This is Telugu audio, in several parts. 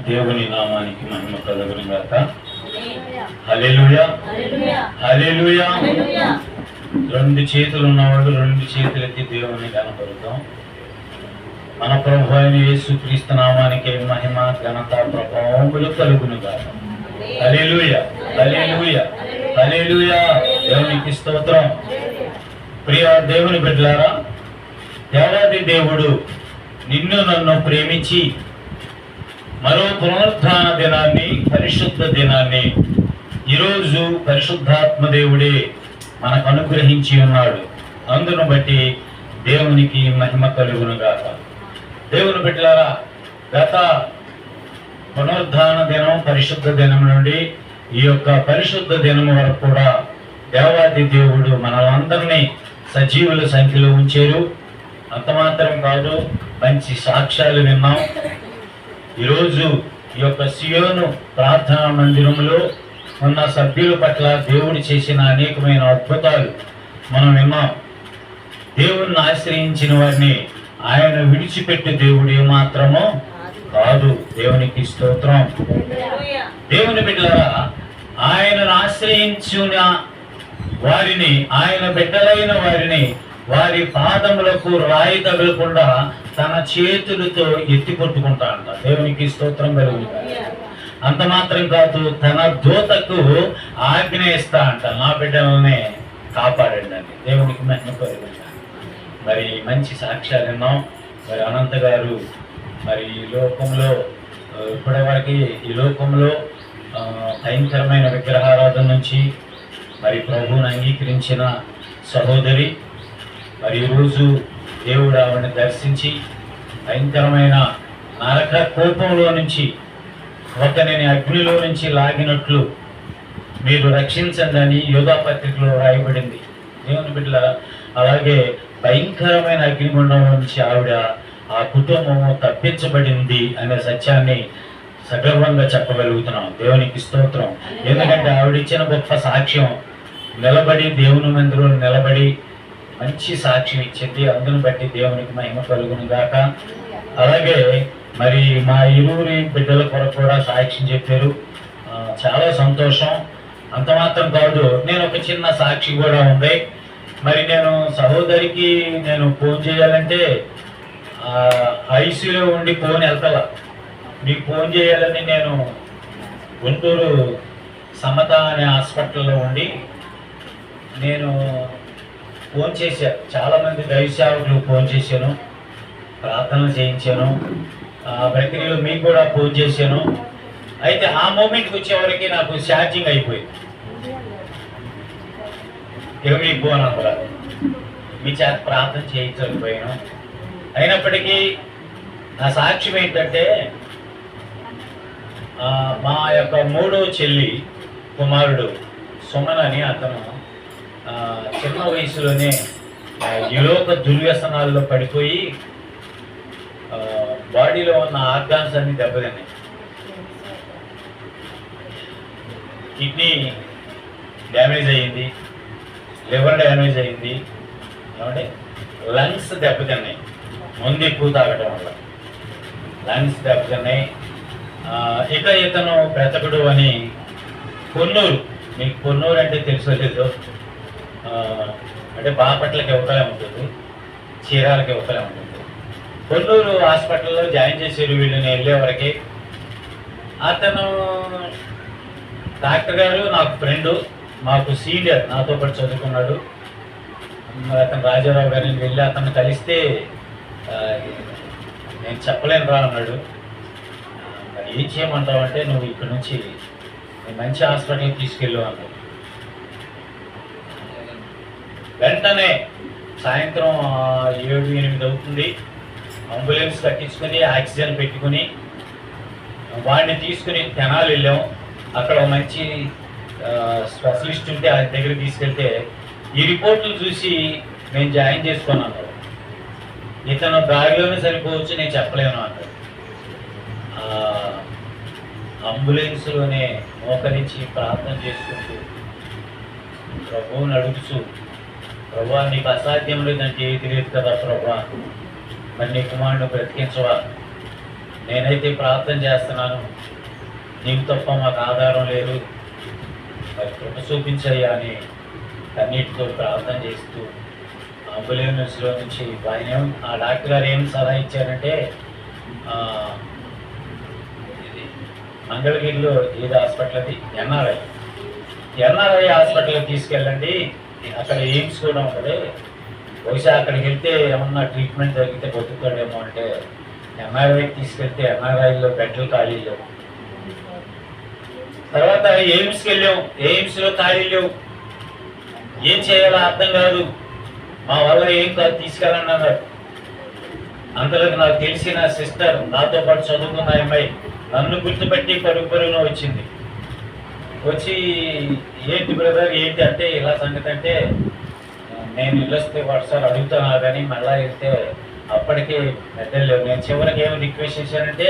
దేవుని నామానికి మహిమ కలుగును గాక. హల్లెలూయా, హల్లెలూయా. రెండు చేతులు ఉన్నవాళ్ళు రెండు చేతులెత్తి దేవుని కనపరుద్దాం. మన ప్రభు అయిన యేసుక్రీస్తు నామానికి మహిమ ఘనత ప్రభావములు కలుగును గాక. హల్లెలూయా, హల్లెలూయా, హల్లెలూయా. దేవునికి స్తోత్రం. ప్రియ దేవుని బిడ్డలారా, దేవాది దేవుడు నిన్ను నన్ను ప్రేమించి మరో పునరుత్థాన దినాన్ని, పరిశుద్ధ దినాన్ని ఈరోజు పరిశుద్ధాత్మ దేవుడే మనకు అనుగ్రహించి ఉన్నాడు. అందును బట్టి దేవునికి మహిమ కలుగును గాక. దేవుని బిడ్డలారా, గత పునరుద్ధాన దినం, పరిశుద్ధ దినం నుండి ఈ యొక్క పరిశుద్ధ దినం వరకు కూడా దేవాది దేవుడు మనలందరినీ సజీవుల సంఖ్యలో ఉంచారు. అంత మాత్రం కాదు, మంచి సాక్ష్యాలు విన్నాం. ఈరోజు ఈ యొక్క సియోను ప్రార్థనా మందిరంలో ఉన్న సభ్యుల పట్ల దేవుడు చేసిన అనేకమైన అద్భుతాలు మనం విన్నాం. దేవుణ్ణి ఆశ్రయించిన వారిని ఆయన విడిచిపెట్టే దేవుడు ఏమాత్రమో కాదు. దేవునికి స్తోత్రం. దేవుని బిడ్డలారా, ఆయనను ఆశ్రయించిన వారిని, ఆయన బిడ్డలైన వారిని వారి పాదములకు రాయి తగలకుండా తన చేతులతో ఎత్తి పట్టుకుంటా అంట. దేవునికి స్తోత్రం కలుగుతుంది. అంత మాత్రం కాదు, తన దూతకు ఆజ్ఞ ఇస్తా అంట, నా బిడ్డలనే కాపాడండి అని. దేవునికి మహిమ కలుగుతుంది. మరి మంచి సాక్ష్యాలు విన్నాం. మరి అనంత గారు మరి ఈ లోకంలో ఇప్పటివరకు ఈ లోకంలో భయంకరమైన విగ్రహారాధన నుంచి మరి ప్రభువుని అంగీకరించిన సహోదరి, మరి ఈరోజు దేవుడు ఆవిడని దర్శించి భయంకరమైన నరక కోపంలో నుంచి ఒకరిని అగ్నిలో నుంచి లాగినట్లు మీరు రక్షించండి అని యోధా పత్రికలో రాయబడింది. దేవుని బిడ్డల, అలాగే భయంకరమైన అగ్నిగుండం నుంచి ఆవిడ, ఆ కుటుంబము తప్పించబడింది అనే సత్యాన్ని సగర్వంగా చెప్పగలుగుతున్నాం. దేవునికి స్తోత్రం. ఎందుకంటే ఆవిడ ఇచ్చిన గొప్ప సాక్ష్యం నిలబడి, దేవుని మందిరంలో నిలబడి మంచి సాక్ష్యం ఇచ్చింది. అందును బట్టి దేవునికి మహిమ కలుగును గాక. అలాగే మరి మా ఇరువురి బిడ్డల కొరకు కూడా సాక్ష్యం చెప్పారు. చాలా సంతోషం. అంత మాత్రం కాదు, నేను ఒక చిన్న సాక్షి కూడా ఉంది. మరి నేను సహోదరికి నేను ఫోన్ చేయాలంటే ఐసీలో ఉండి ఫోన్ వెళ్తలా. మీకు ఫోన్ చేయాలని నేను గుంటూరు సమత అనే హాస్పిటల్లో ఉండి నేను ఫోన్ చేశాను. చాలామంది దైవ సేవకులు ఫోన్ చేశాను, ప్రార్థనలు చేయించాను. ప్రక్రియలో మీకు కూడా ఫోన్ చేశాను. అయితే ఆ మూమెంట్కి వచ్చేవరకు నాకు ఛార్జింగ్ అయిపోయింది. ఇక మీకు ఫోన్ అవ్వరా, మీ చేత ప్రార్థన చేయించకపోయాను. అయినప్పటికీ నా సాక్ష్యం ఏంటంటే, మా యొక్క మూడో చెల్లి కుమారుడు సుమన్ అని అతను చిన్న వయసులోనే యులోక దుర్వ్యసనాల్లో పడిపోయి బాడీలో ఉన్న ఆర్గాన్స్ అన్ని దెబ్బతిన్నాయి. కిడ్నీ డ్యామేజ్ అయ్యింది, లివర్ డ్యామేజ్ అయ్యింది, ఏమంటే లంగ్స్ దెబ్బతిన్నాయి. ముందు ఎక్కువ తాగడం వల్ల లంగ్స్ దెబ్బతిన్నాయి. ఇక ఇతను బ్రతకుడు అని పొన్నూరు, మీకు పొన్నూరు అంటే తెలుసలేదు, అంటే బాపట్లకి ఇవ్వకలే ఉంటుంది, చీరాలకి ఇవ్వకలే ఉంటుంది. పొన్నూరు హాస్పిటల్లో జాయిన్ చేశారు వీళ్ళని వెళ్ళే వరకు. అతను డాక్టర్ గారు నాకు ఫ్రెండు, మాకు సీనియర్, నాతో పాటు చదువుకున్నాడు. మరి అతను రాజారావు గారిని వెళ్ళి అతను కలిస్తే నేను చెప్పలేను రా అన్నాడు. మరి ఏం చేయమంటావు అంటే, నువ్వు ఇక్కడ నుంచి మంచి హాస్పిటల్కి తీసుకెళ్ళు అన్నాడు. వెంటనే సాయంత్రం 7-8 అవుతుంది. అంబులెన్స్ కట్టించుకొని ఆక్సిజన్ పెట్టుకుని వాడిని తీసుకుని తెనాలి వెళ్ళాం. అక్కడ మంచి స్పెషలిస్ట్ ఉంటే ఆయన దగ్గర తీసుకెళ్తే ఈ రిపోర్ట్లు చూసి నేను జాయిన్ చేసుకున్నాను. ఇతను దారిలోనే సరిపోవచ్చు, నేను చెప్పలేను అన్నాడు. అంబులెన్స్లోనే మోకరించి ప్రార్థన చేసుకుంటూ ప్రభువుని అడుగుతూ, ప్రభువా నీకు అసాధ్యం లేదంటే ఏది లేదు కదా ప్రభువా, మరి నీ కుమారుడు బ్రతికించవా, నేనైతే ప్రార్థన చేస్తున్నాను, నీకు తప్ప మాకు ఆధారం లేదు, మరి కృప చూపించయ్యా అని కన్నీటితో ప్రార్థన చేస్తూ అంబులెన్స్లో నుంచి ఆ డాక్టర్ గారు ఏం సలహా ఇచ్చారంటే, ఇది మంగళగిరిలో ఏది హాస్పిటల్ అది ఎన్ఆర్ఐ హాస్పిటల్కి తీసుకెళ్ళండి, అక్కడ ఎయిమ్స్ కూడా ఉంటుంది, బహుశా అక్కడికి వెళ్తే ఏమన్నా ట్రీట్మెంట్ జరిగితే బతుకుతాడేమో అంటే ఎన్ఆర్ఐకి తీసుకెళ్తే ఎన్ఆర్ఐలో బెడ్లు ఖాళీ లేవు. తర్వాత ఎయిమ్స్కి వెళ్ళాం, ఎయిమ్స్లో ఖాళీ లేవు. ఏం చేయాలో అర్థం కాదు, మా వల్ల ఏం కాదు తీసుకెళ్ళండి అన్నారు. అంతలోకి నాకు తెలిసిన సిస్టర్, నాతో పాటు చదువుకున్న అమ్మాయి నన్ను గుర్తుపెట్టి పరుగున వచ్చింది. వచ్చి ఏంటి బ్రదర్ ఏంటి అంటే, ఇలా సంగతి అంటే, నేను వెళ్ళొస్తే వాడు సార్ అడుగుతున్నా కానీ మళ్ళా వెళ్తే అప్పటికే బెడ్ లేవు. నేను చివరికి ఏమి రిక్వెస్ట్ చేశానంటే,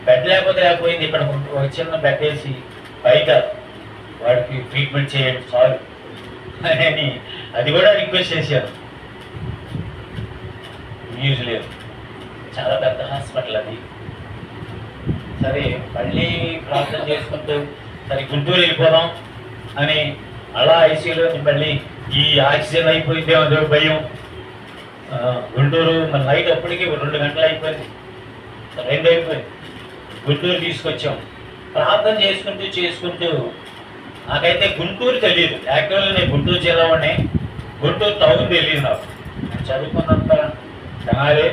బెడ్ లేకపోయింది, ఇక్కడ ఒక చిన్న బెడ్ వేసి బయట వాడికి ట్రీట్మెంట్ చేయండి చాలు అని అది కూడా రిక్వెస్ట్ చేశాను. యూజ్ లేదు, చాలా పెద్ద హాస్పిటల్ అది. సరే మళ్ళీ ప్రార్థన చేసుకుంటూ సరే గుంటూరు వెళ్ళిపోదాం అని అలా ఐసీయూలో మళ్ళీ ఈ ఆక్సిజన్ అయిపోయిందేమో భయం. గుంటూరు మన నైట్ అప్పటికి 2 గంటలు అయిపోయింది, 2 అయిపోయింది. గుంటూరు తీసుకొచ్చాం. ప్రార్థన చేసుకుంటూ నాకైతే గుంటూరు తెలియదు. యాక్చువల్గా నేను గుంటూరు జిల్లా వాడిని, గుంటూరు టౌన్ తెలియదు నాకు. నేను చదువుకున్నంత తెనాలే,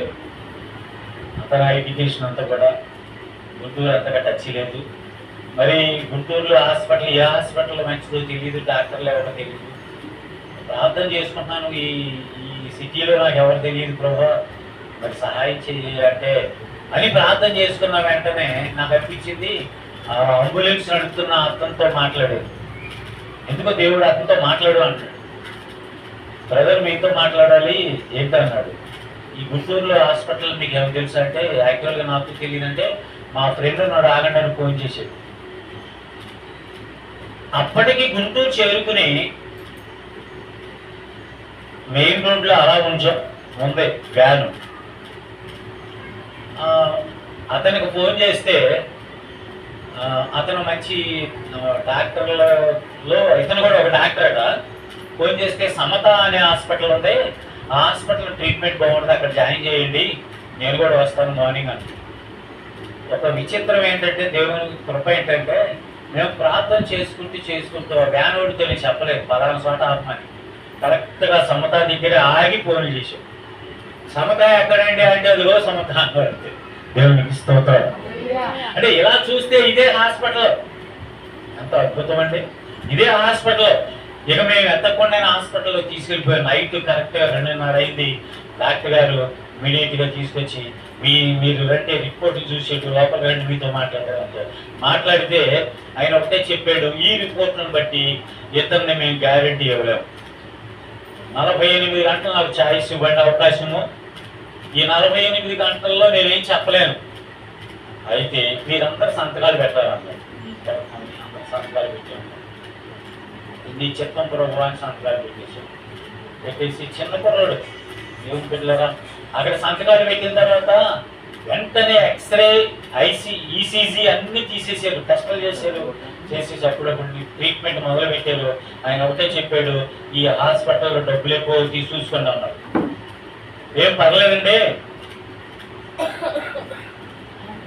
అంత ఎడ్యుకేషన్ అంతా కూడా గుంటూరు అంతగా టచ్ లేదు. మరి గుంటూరులో హాస్పిటల్ ఏ హాస్పిటల్ మంచిదో తెలియదు, డాక్టర్లు ఎవరో తెలియదు. ప్రార్థన చేసుకుంటున్నాను, ఈ సిటీలో నాకు ఎవరు తెలియదు ప్రభా, మరి సహాయం చేయాలంటే అని ప్రార్థన చేసుకున్న వెంటనే నాకు అనిపించింది ఆ అంబులెన్స్ నడుపుతున్న అతనితో మాట్లాడేది. ఎందుకో దేవుడు అతనితో మాట్లాడు అంటాడు. బ్రదర్ మీతో మాట్లాడాలి ఏంటన్నాడు. ఈ గుంటూరులో హాస్పిటల్ మీకు ఏమో తెలుసు అంటే, యాక్చువల్గా నాకు తెలియదంటే మా ఫ్రెండ్ నాడు ఆగండి అని ఫోన్ చేశాడు. అప్పటికి గుంటూరు చేరుకుని మెయిన్ రోడ్లో అలా ఉంచాం, ముందే వ్యాను. అతనికి ఫోన్ చేస్తే అతను మంచి డాక్టర్లలో ఇతను కూడా ఒక డాక్టర్ అట. ఫోన్ చేస్తే సమత అనే హాస్పిటల్ ఉంది, ఆ హాస్పిటల్ ట్రీట్మెంట్ బాగుంటుంది, అక్కడ జాయిన్ చేయండి, నేను కూడా వస్తాను మార్నింగ్ అని. ఒక విచిత్రం ఏంటంటే దేవుని కృప ఏంటంటే, మేము ప్రార్థన చేసుకుంటూ వ్యాన్ ఓడితో నేను చెప్పలేదు పలానా చోట ఆత్మని. కరెక్ట్గా సమత దగ్గర ఆగి ఫోన్లు చేశాం. సమత ఎక్కడండి అంటే అదిగో సమత అంటే దేవునికి స్తోత్రం. అంటే ఇలా చూస్తే ఇదే హాస్పిటల్, ఎంత అద్భుతం అండి. ఇదే హాస్పిటల్. ఇక మేము ఎత్తకుండా హాస్పిటల్లో తీసుకెళ్ళిపోయాం. నైట్ కరెక్ట్గా 2:30 అయింది. డాక్టర్ గారు ఇమీడియట్గా తీసుకొచ్చి మీరు రండి రిపోర్ట్ చూసేట్టు లోపల రండి మీతో మాట్లాడారు. మాట్లాడితే ఆయన ఒకటే చెప్పాడు, ఈ రిపోర్ట్ను బట్టి ఇతన్ని మేము గ్యారంటీ ఇవ్వలేము. 48 గంటలు నాకు ఛాయిస్ ఇవ్వండి, అవకాశము. ఈ 48 గంటల్లో నేనేం చెప్పలేను, అయితే మీరందరూ సంతకాలు పెట్టాలన్నారు. అందరూ సంతకాలు పెట్టాము. నీ చిత్తం ప్రభువాన్ని సంతకాలు పెట్టేసి చిన్న కుర్రాడు దేవుని బిడ్డలారా అక్కడ సంతకాలు పెట్టిన తర్వాత వెంటనే ఎక్స్రే, ఈసీజీ అన్ని తీసేసారు, టెస్టులు చేశారు. చేసేసి అప్పుడప్పుడు ట్రీట్మెంట్ మొదలు పెట్టారు. ఆయన ఒకటే చెప్పాడు, ఈ హాస్పిటల్లో డబ్బులు ఎక్కువ చూసుకోండి అన్నారు. ఏం పర్లేదండి,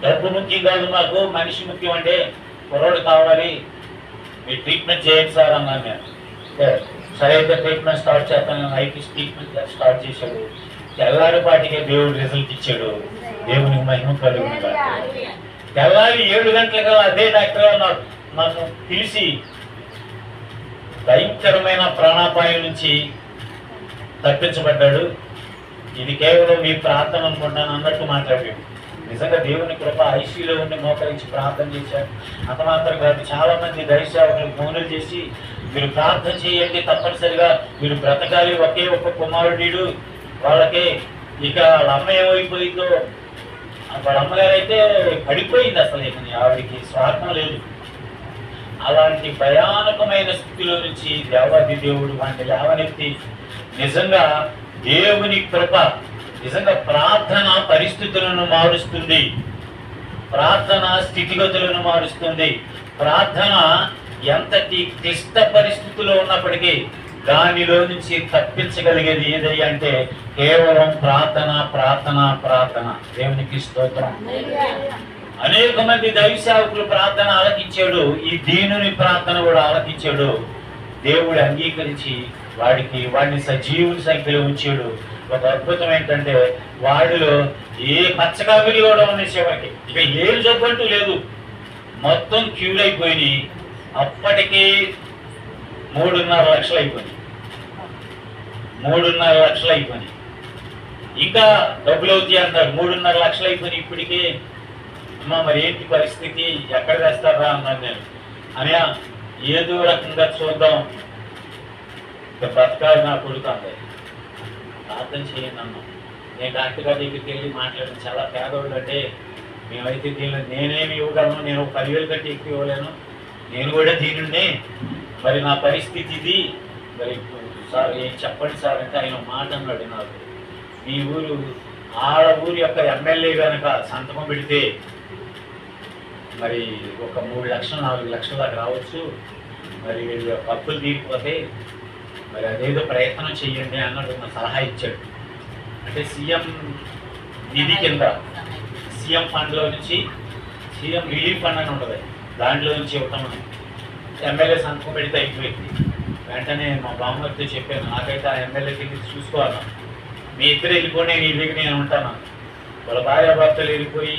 డబ్బు ముఖ్యం కాదు, మాకు మనిషి ముఖ్యం అండి, కుర్రోడు కావాలి, మీరు ట్రీట్మెంట్ చేయండి సార్ అన్నాను నేను. సరే అయితే ట్రీట్మెంట్ స్టార్ట్ చేస్తాను. నైట్ ట్రీట్మెంట్ స్టార్ట్ చేశాడు. తెల్లారిపాటికే దేవుడు రిజల్ట్ ఇచ్చాడు. దేవునికి మహిమ కలుగును గాక. తెల్లారి 7 గంటలకు అదే డాక్టర్ నన్ను పిలిచి భయంకరమైన ప్రాణాపాయం నుంచి తప్పించబడ్డాడు. ఇది కేవలం మీ ప్రార్థన అనుకుంటాను అన్నట్టు మాట్లాడాడు. నిజంగా దేవుని కృప. ఐసీలో ఉండి మోకరించి ప్రార్థన చేశారు. అంత మాత్రం కాదు, చాలా మంది దైవసేవకులకు ఫోన్లు చేసి మీరు ప్రార్థన చేయండి, తప్పనిసరిగా మీరు బ్రతకాలి, ఒకే ఒక కుమారుడు వాళ్ళకి. ఇక వాళ్ళ అమ్మ ఏమైపోయిందో, వాళ్ళ అమ్మగారు అయితే పడిపోయింది, అసలు ఇక ఆవిడికి స్వార్థం లేదు. అలాంటి భయానకమైన స్థితిలో నుంచి దేవాది దేవుడు వాటిని లేవనెత్తి, నిజంగా దేవుని కృప నిజంగా ప్రార్థన పరిస్థితులను మారుస్తుంది. ప్రార్థన స్థితిగతులను మారుస్తుంది. ప్రార్థన ఎంతటి క్లిష్ట పరిస్థితుల్లో ఉన్నప్పటికీ దానిలో నుంచి తప్పించగలిగేది ఏదయ్యా అంటే కేవలం ప్రార్థన ప్రార్థన ప్రార్థన. దేవునికి స్తోత్రం. అనేక మంది దైవ సేవకులు ప్రార్థన ఆలకించాడు, ఈ దీనుని ప్రార్థన కూడా ఆలకించాడు. దేవుడు అంగీకరించి వాడిని సజీవుని సంఖ్యలో ఉంచాడు. ఒక అద్భుతం ఏంటంటే వాడిలో ఏ పచ్చకావిరి కూడా ఉన్నాయి. చివరికి ఇక ఏ జబ్బంటూ లేదు, మొత్తం క్యూర్ అయిపోయి అప్పటికి 3.5 లక్షలు అయిపోయింది. 3.5 లక్షలు అయిపోయింది. ఇంకా డబ్బులు అవుతాయి అంటారు. 3.5 లక్షలు అయిపోయి ఇప్పటికే అమ్మ మరి ఏంటి పరిస్థితి, ఎక్కడ తెస్తారా అన్నాను నేను. అని ఏదో రకంగా చూద్దాం, ఇక బ్రతకాలి నా కొడుకు అంది. ప్రార్థన చేయండి అన్నాం. నేను డాక్టర్ గారి దగ్గరికి వెళ్ళి మాట్లాడాను. చాలా పేదవాళ్ళు అంటే మేమైతే దీనిలో నేనేమి ఇవ్వగలను, నేను 10,000 కంటే ఎక్కువ ఇవ్వలేను, నేను కూడా దీనిని మరి నా పరిస్థితి ఇది, మరి సార్ ఏం చెప్పండి సార్ అంటే ఆయన మాట అన్నాడు నాకు, మీ ఊరు ఊరి యొక్క ఎమ్మెల్యే కనుక సంతకం పెడితే మరి ఒక 3 లక్షలు 4 లక్షల దాకా రావచ్చు, మరి వీళ్ళు అప్పులు తీరిపోతే మరి అదేదో ప్రయత్నం చెయ్యండి అన్నాడు. నా సలహా ఇచ్చాడు. అంటే సీఎం నిధి కింద సీఎం ఫండ్లో నుంచి సీఎం రిలీఫ్ ఫండ్ అని ఉంటుంది, దాంట్లో నుంచి ఇవ్వటం ఎమ్మెల్యే సంతకం పెడితే అయిపోయింది. వెంటనే మా బామ్మతో చెప్పాను, నాకైతే ఆ ఎమ్మెల్యే కింద చూసుకోవాలి, మీ ఇద్దరు వెళ్ళిపోయి నేను ఇల్లుకి నేను ఉంటాను. వాళ్ళ భార్యాభర్తలు వెళ్ళిపోయి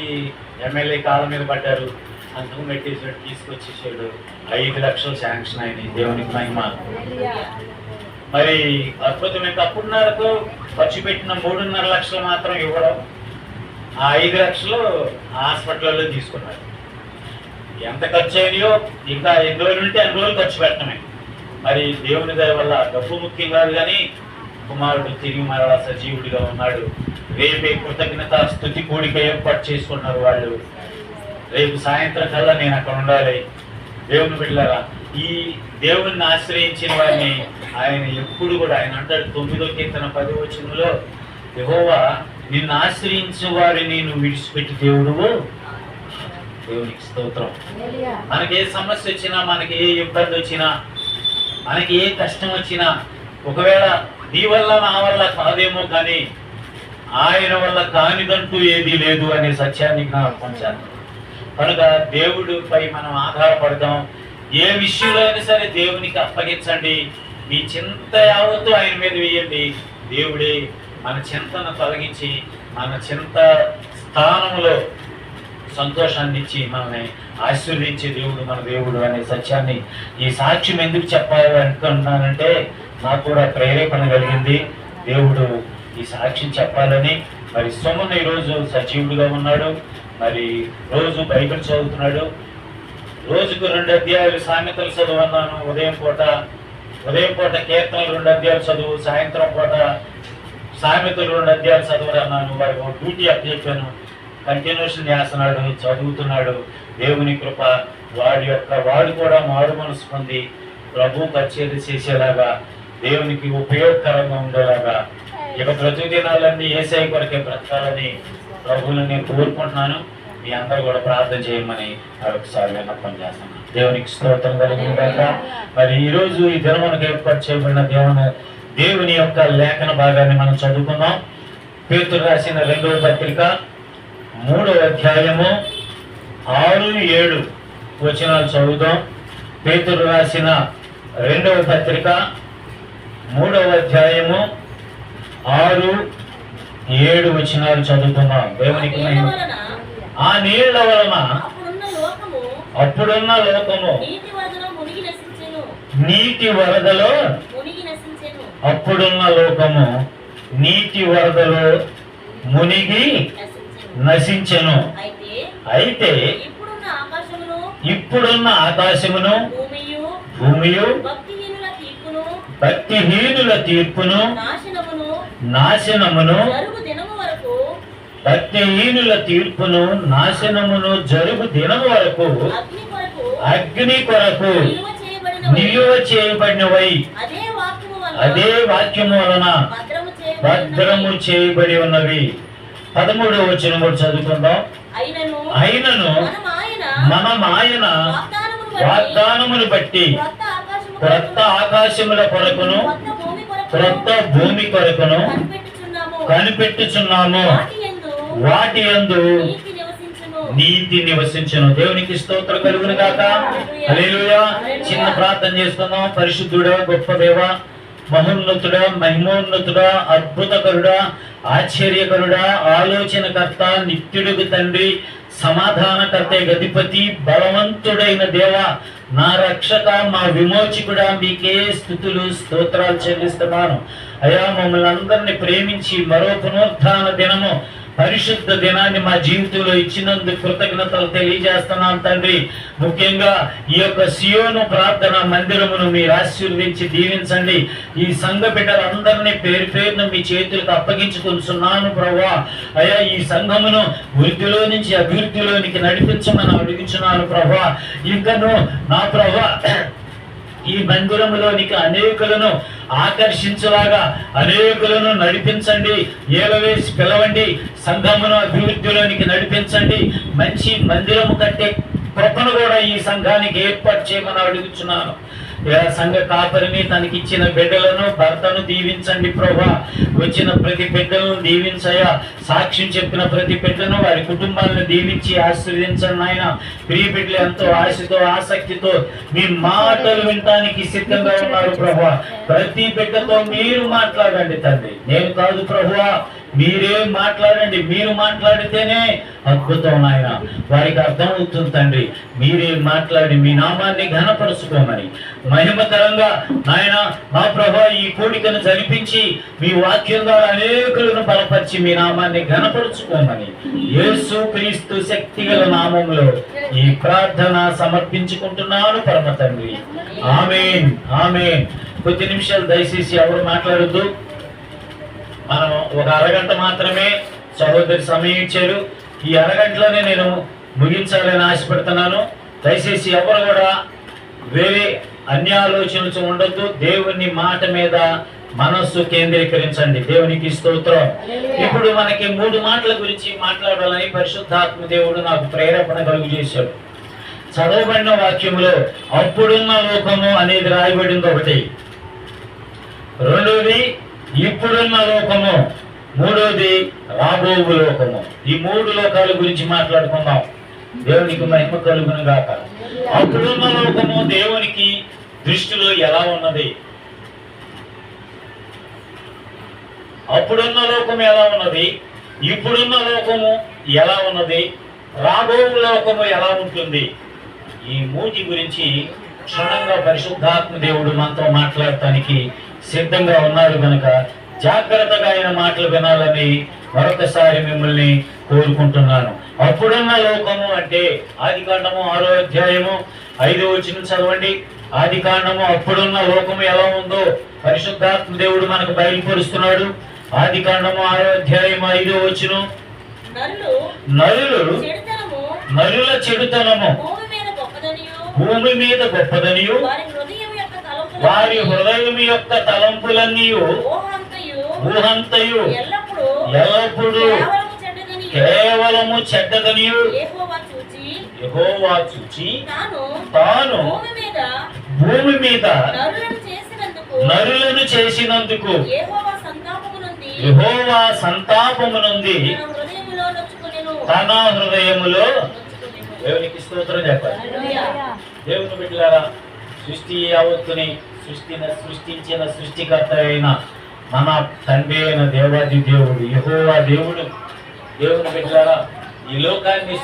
ఎమ్మెల్యే కాళ్ళ మీద పడ్డారు, సంతకం పెట్టేసాడు, తీసుకొచ్చేసాడు. 5 లక్షలు శాంక్షన్ అయినాయి. దేవునికి మహిమ. మరి అద్భుతమైన తప్పుడున్నరకు ఖర్చు పెట్టిన 3.5 లక్షలు మాత్రం ఇవ్వడం, ఆ 5 లక్షలు హాస్పిటల్లో తీసుకున్నారు. ఎంత ఖర్చు అయినాయో ఇంకా ఎన్ని రోజులు ఉంటే అన్ని రోజులు ఖర్చు పెట్టడమే. మరి దేవుని దయ వల్ల డబ్బు ముఖ్యం కాదు, కానీ కుమారుడు తిరిగి మరలా సజీవుడిగా ఉన్నాడు. రేపే కృతజ్ఞత స్తుతి కూడిక ఏర్పాటు చేసుకున్నారు వాళ్ళు. రేపు సాయంత్రం కల్లా నేను అక్కడ ఉండాలి. దేవుని బిడ్డలారా, ఈ దేవుణ్ణి ఆశ్రయించిన వారిని ఆయన ఎప్పుడు కూడా ఆయన అంటాడు 9వ కీర్తన 10వ వచనంలో, యెహోవా నిన్ను ఆశ్రయించిన వారిని నువ్వు విడిచిపెట్టి దేవుడువు. దేవునికి స్తోత్రం. మనకి ఏ సమస్య వచ్చినా, మనకి ఏ ఇబ్బంది వచ్చినా, మనకి ఏ కష్టం వచ్చినా, ఒకవేళ నీ వల్ల నా వల్ల కాదేమో కానీ ఆయన వల్ల కానిదంటూ ఏదీ లేదు అనే సత్యాన్ని జ్ఞాపకం చేద్దాం. కనుక దేవుడిపై మనం ఆధారపడదాం. ఏ విషయంలో అయినా సరే దేవునికి అప్పగించండి. మీ చింత యావత్తు ఆయన మీద వేయండి. దేవుడే మన చింతను తొలగించి మన చింత స్థానంలో సంతోషాన్ని ఇచ్చి మనల్ని ఆశీర్వదించే దేవుడు మన దేవుడు అనే సత్యాన్ని ఈ సాక్ష్యం ఎందుకు చెప్పాలి అనుకుంటున్నానంటే నాకు కూడా ప్రేరేపణ కలిగింది. దేవుడు ఈ సాక్ష్యం చెప్పాలని. మరి సొమ్మును ఈరోజు సజీవుడిగా ఉన్నాడు. మరి రోజు బైబిల్ చదువుతున్నాడు. రోజుకు 2 అధ్యాయాలు సామెతలు చదువన్నాను. ఉదయం పూట కీర్తనలు 2 అధ్యాయాలు చదువు, సాయంత్రం పూట సామెతలు 2 అధ్యాయాలు చదువురన్నాను. వాడు డ్యూటీ అప్ చెప్పాను. కంటిన్యూషన్ చేస్తున్నాడు, చదువుతున్నాడు. దేవుని కృప వాడు కూడా మారు మనసు పొంది ప్రభు పరిచర్య చేసేలాగా, దేవునికి ఉపయోగకరంగా ఉండేలాగా, ఇక బ్రతుకు దినాలన్నీ యేసయ్య కొరకే బ్రతకాలని ప్రభువుని నేను కోరుకుంటున్నాను. మీ అందరూ కూడా ప్రార్థన చేయమని మరొకసారి విన్నపం చేస్తున్నాను. దేవునికి స్తోత్రం కలిగిన. మరి ఈరోజు ఈ దినమునకు ఏర్పాటు చేయబడిన దేవుని యొక్క లేఖన భాగాన్ని మనం చదువుకుందాం. పేతురు రాసిన 2వ పత్రిక 3వ అధ్యాయము 6-7 వచనాలు చదువుదాం. పేతురు రాసిన 2వ పత్రిక 3వ అధ్యాయము 6-7 వచనాలు చదువుతున్నాం. దేవునికి ఆ నీళ్ల వలన అప్పుడున్న లోకము నీటి వరదలో అప్పుడున్న లోకము నీటి వరదలో మునిగి నశించెను. అయితే ఇప్పుడున్న ఆకాశమును భూమియు భక్తిహీనుల తీర్పును నాశనమును భక్తిహీనుల తీర్పును నాశనమును జరుగు దినము వరకు అగ్ని కొరకు నిలువ చేయబడినవై అదే వాక్యము వలన భద్రము చేయబడి ఉన్నవి. 13వ వచనం కూడా చదువుకుందాం. అయినను మనం ఆయన వాగ్దానమును బట్టి క్రొత్త ఆకాశముల కొరకును క్రొత్త భూమి కొరకును కనిపెట్టుచున్నాము, వాటి యందు నీతి నివసించును. దేవునికి స్తోత్రం కలుగును గాక. హల్లెలూయా. చిన్న ప్రార్థన చేస్తున్నాం. పరిశుద్ధుడా, గొప్ప దేవ, మహోన్నతుడా, మహిమోన్నతుడా, అద్భుతకరుడా, ఆశ్చర్యకరుడా, ఆలోచనకర్త, నిత్యుడుగు తండ్రి, సమాధానకర్త, గతిపతి, బలవంతుడైన దేవ, నా రక్షక, మా విమోచకుడా, మీకే స్తుతులు స్తోత్రాలు చెల్లిస్తున్నాను. అయా, మమ్మల్ని అందరినీ ప్రేమించి మరో పునరుత్థాన దినము, పరిశుద్ధ దినాన్ని మా జీవితంలో ఇచ్చినందుకు కృతజ్ఞతలు తెలియజేస్తున్నాం తండ్రి. ముఖ్యంగా ఈ యొక్క సియోను ప్రార్థన మందిరమును మీరు ఆశీర్వదించి దీవించండి. ఈ సంఘ బిడ్డలందరినీ పేరు పేరును మీ చేతులకు అప్పగించుకుంటున్నాను ప్రభువా. అయ్యా, ఈ సంఘమును వృద్ధిలో నుంచి అభివృద్ధిలోనికి నడిపించమని అడుగుచున్నాను ప్రభువా. ఇంకను నా ప్రభువా, ఈ మందిరములోనికి అనేకులను ఆకర్షించలాగా అనేకులను నడిపించండి, ఏలవేసి పిలవండి, సంఘమును అభివృద్ధిలోనికి నడిపించండి. మంచి మందిరము కట్టే కృపను కూడా ఈ సంఘానికి ఏర్పాటు చేయమని అడుగుచున్నాను. సంఘ కాపరిని, తనకి ఇచ్చిన బిడ్డలను, భర్తను దీవించండి ప్రభా. వచ్చిన ప్రతి బిడ్డలను దీవించయ్యా. సాక్ష్యం చెప్పిన ప్రతి బిడ్డను, వారి కుటుంబాలను దీవించి ఆశీర్వదించండి నాయన. ప్రియ బిడ్డలు ఎంతో ఆశతో ఆసక్తితో మీ మాటలు వినటానికి సిద్ధంగా ఉన్నారు ప్రభా. ప్రతి బిడ్డతో మీరు మాట్లాడండి తండ్రి, నేను కాదు ప్రభువా, మీరే మాట్లాడండి. మీరు మాట్లాడితేనే అద్భుతం నాయన, వారికి అర్థమవుతుంది తండ్రి. మీరే మాట్లాడి మీ నామాన్ని ఘనపరుచుకోమని, మహిమకరంగా నాయన మా ప్రభా ఈ కూడికను జరిపించి మీ వాక్యం ద్వారా అనేకులను బలపరిచి మీ నామాన్ని ఘనపరుచుకోమని యేసు క్రీస్తు శక్తిగల నామములో ఈ ప్రార్థన సమర్పించుకుంటున్నాను పరమ తండ్రి. ఆమేన్, ఆమేన్. కొద్ది నిమిషాలు దయచేసి ఎవరు మాట్లాడొద్దు. మనం ఒక అరగంట మాత్రమే సహోదరి సమయం ఇచ్చారు. ఈ అరగంటలోనే నేను ముగించాలని ఆశపడుతున్నాను. దయచేసి ఎవరు కూడా వేరే అన్య ఆలోచనలు ఉండొద్దు. దేవుని మాట మీద మనస్సు కేంద్రీకరించండి. దేవునికి స్తోత్రం. ఇప్పుడు మనకి 3 మాటల గురించి మాట్లాడాలని పరిశుద్ధాత్మ దేవుడు నాకు ప్రేరేపణ కలుగు చేశాడు. చదవబడిన వాక్యములో అప్పుడున్న లోకము అనేది రాయబడింది ఒకటి, రెండోది ఇప్పుడున్న లోకము, మూడోది రాబోవు లోకము. ఈ 3 లోకాల గురించి మాట్లాడుకుందాం. దేవునికి మహిమ కలుగును గాక. అప్పుడున్న లోకము దేవునికి దృష్టిలో ఎలా ఉన్నది? అప్పుడున్న లోకము ఎలా ఉన్నది? ఇప్పుడున్న లోకము ఎలా ఉన్నది? రాబోవు లోకము ఎలా ఉంటుంది? ఈ 3 గురించి క్షుణ్ణంగా పరిశుద్ధాత్మ దేవుడు మనతో మాట్లాడటానికి సిద్ధంగా ఉన్నారు కనుక జాగ్రత్తగా ఆయన మాటలు వినాలని మరొకసారి మిమ్మల్ని కోరుకుంటున్నాను. అప్పుడున్న లోకము అంటే ఆదికాండము 6వ అధ్యాయము 5వ వచనం చదవండి. ఆదికాండము అప్పుడున్న లోకము ఎలా ఉందో పరిశుద్ధాత్మ దేవుడు మనకు బయలుపరుస్తున్నాడు. ఆదికాండము 6వ అధ్యాయం 5వ వచనం, నరుల చెడుతనము భూమి మీద గొప్పదనియు వారి హృదయం యొక్క తలంపులన్నీ ఊహంతయు ఎల్లప్పుడూ కేవలము చెడ్డదనియు యెహోవా చూచి తాను భూమి మీద నరులను చేసినందుకు యెహోవా సంతాపము నుండి తన హృదయములో. దేవునికి స్తోత్రం చెప్పాలి. దేవుని బిడ్డలారా, సృష్టి యావత్తుని సృష్టించిన సృష్టికర్త అయిన మన తండ్రి అయిన దేవాది దేవుడు యెహోవా దేవుడు. దేవుని బిడ్డలారా, ఈ లోకాన్ని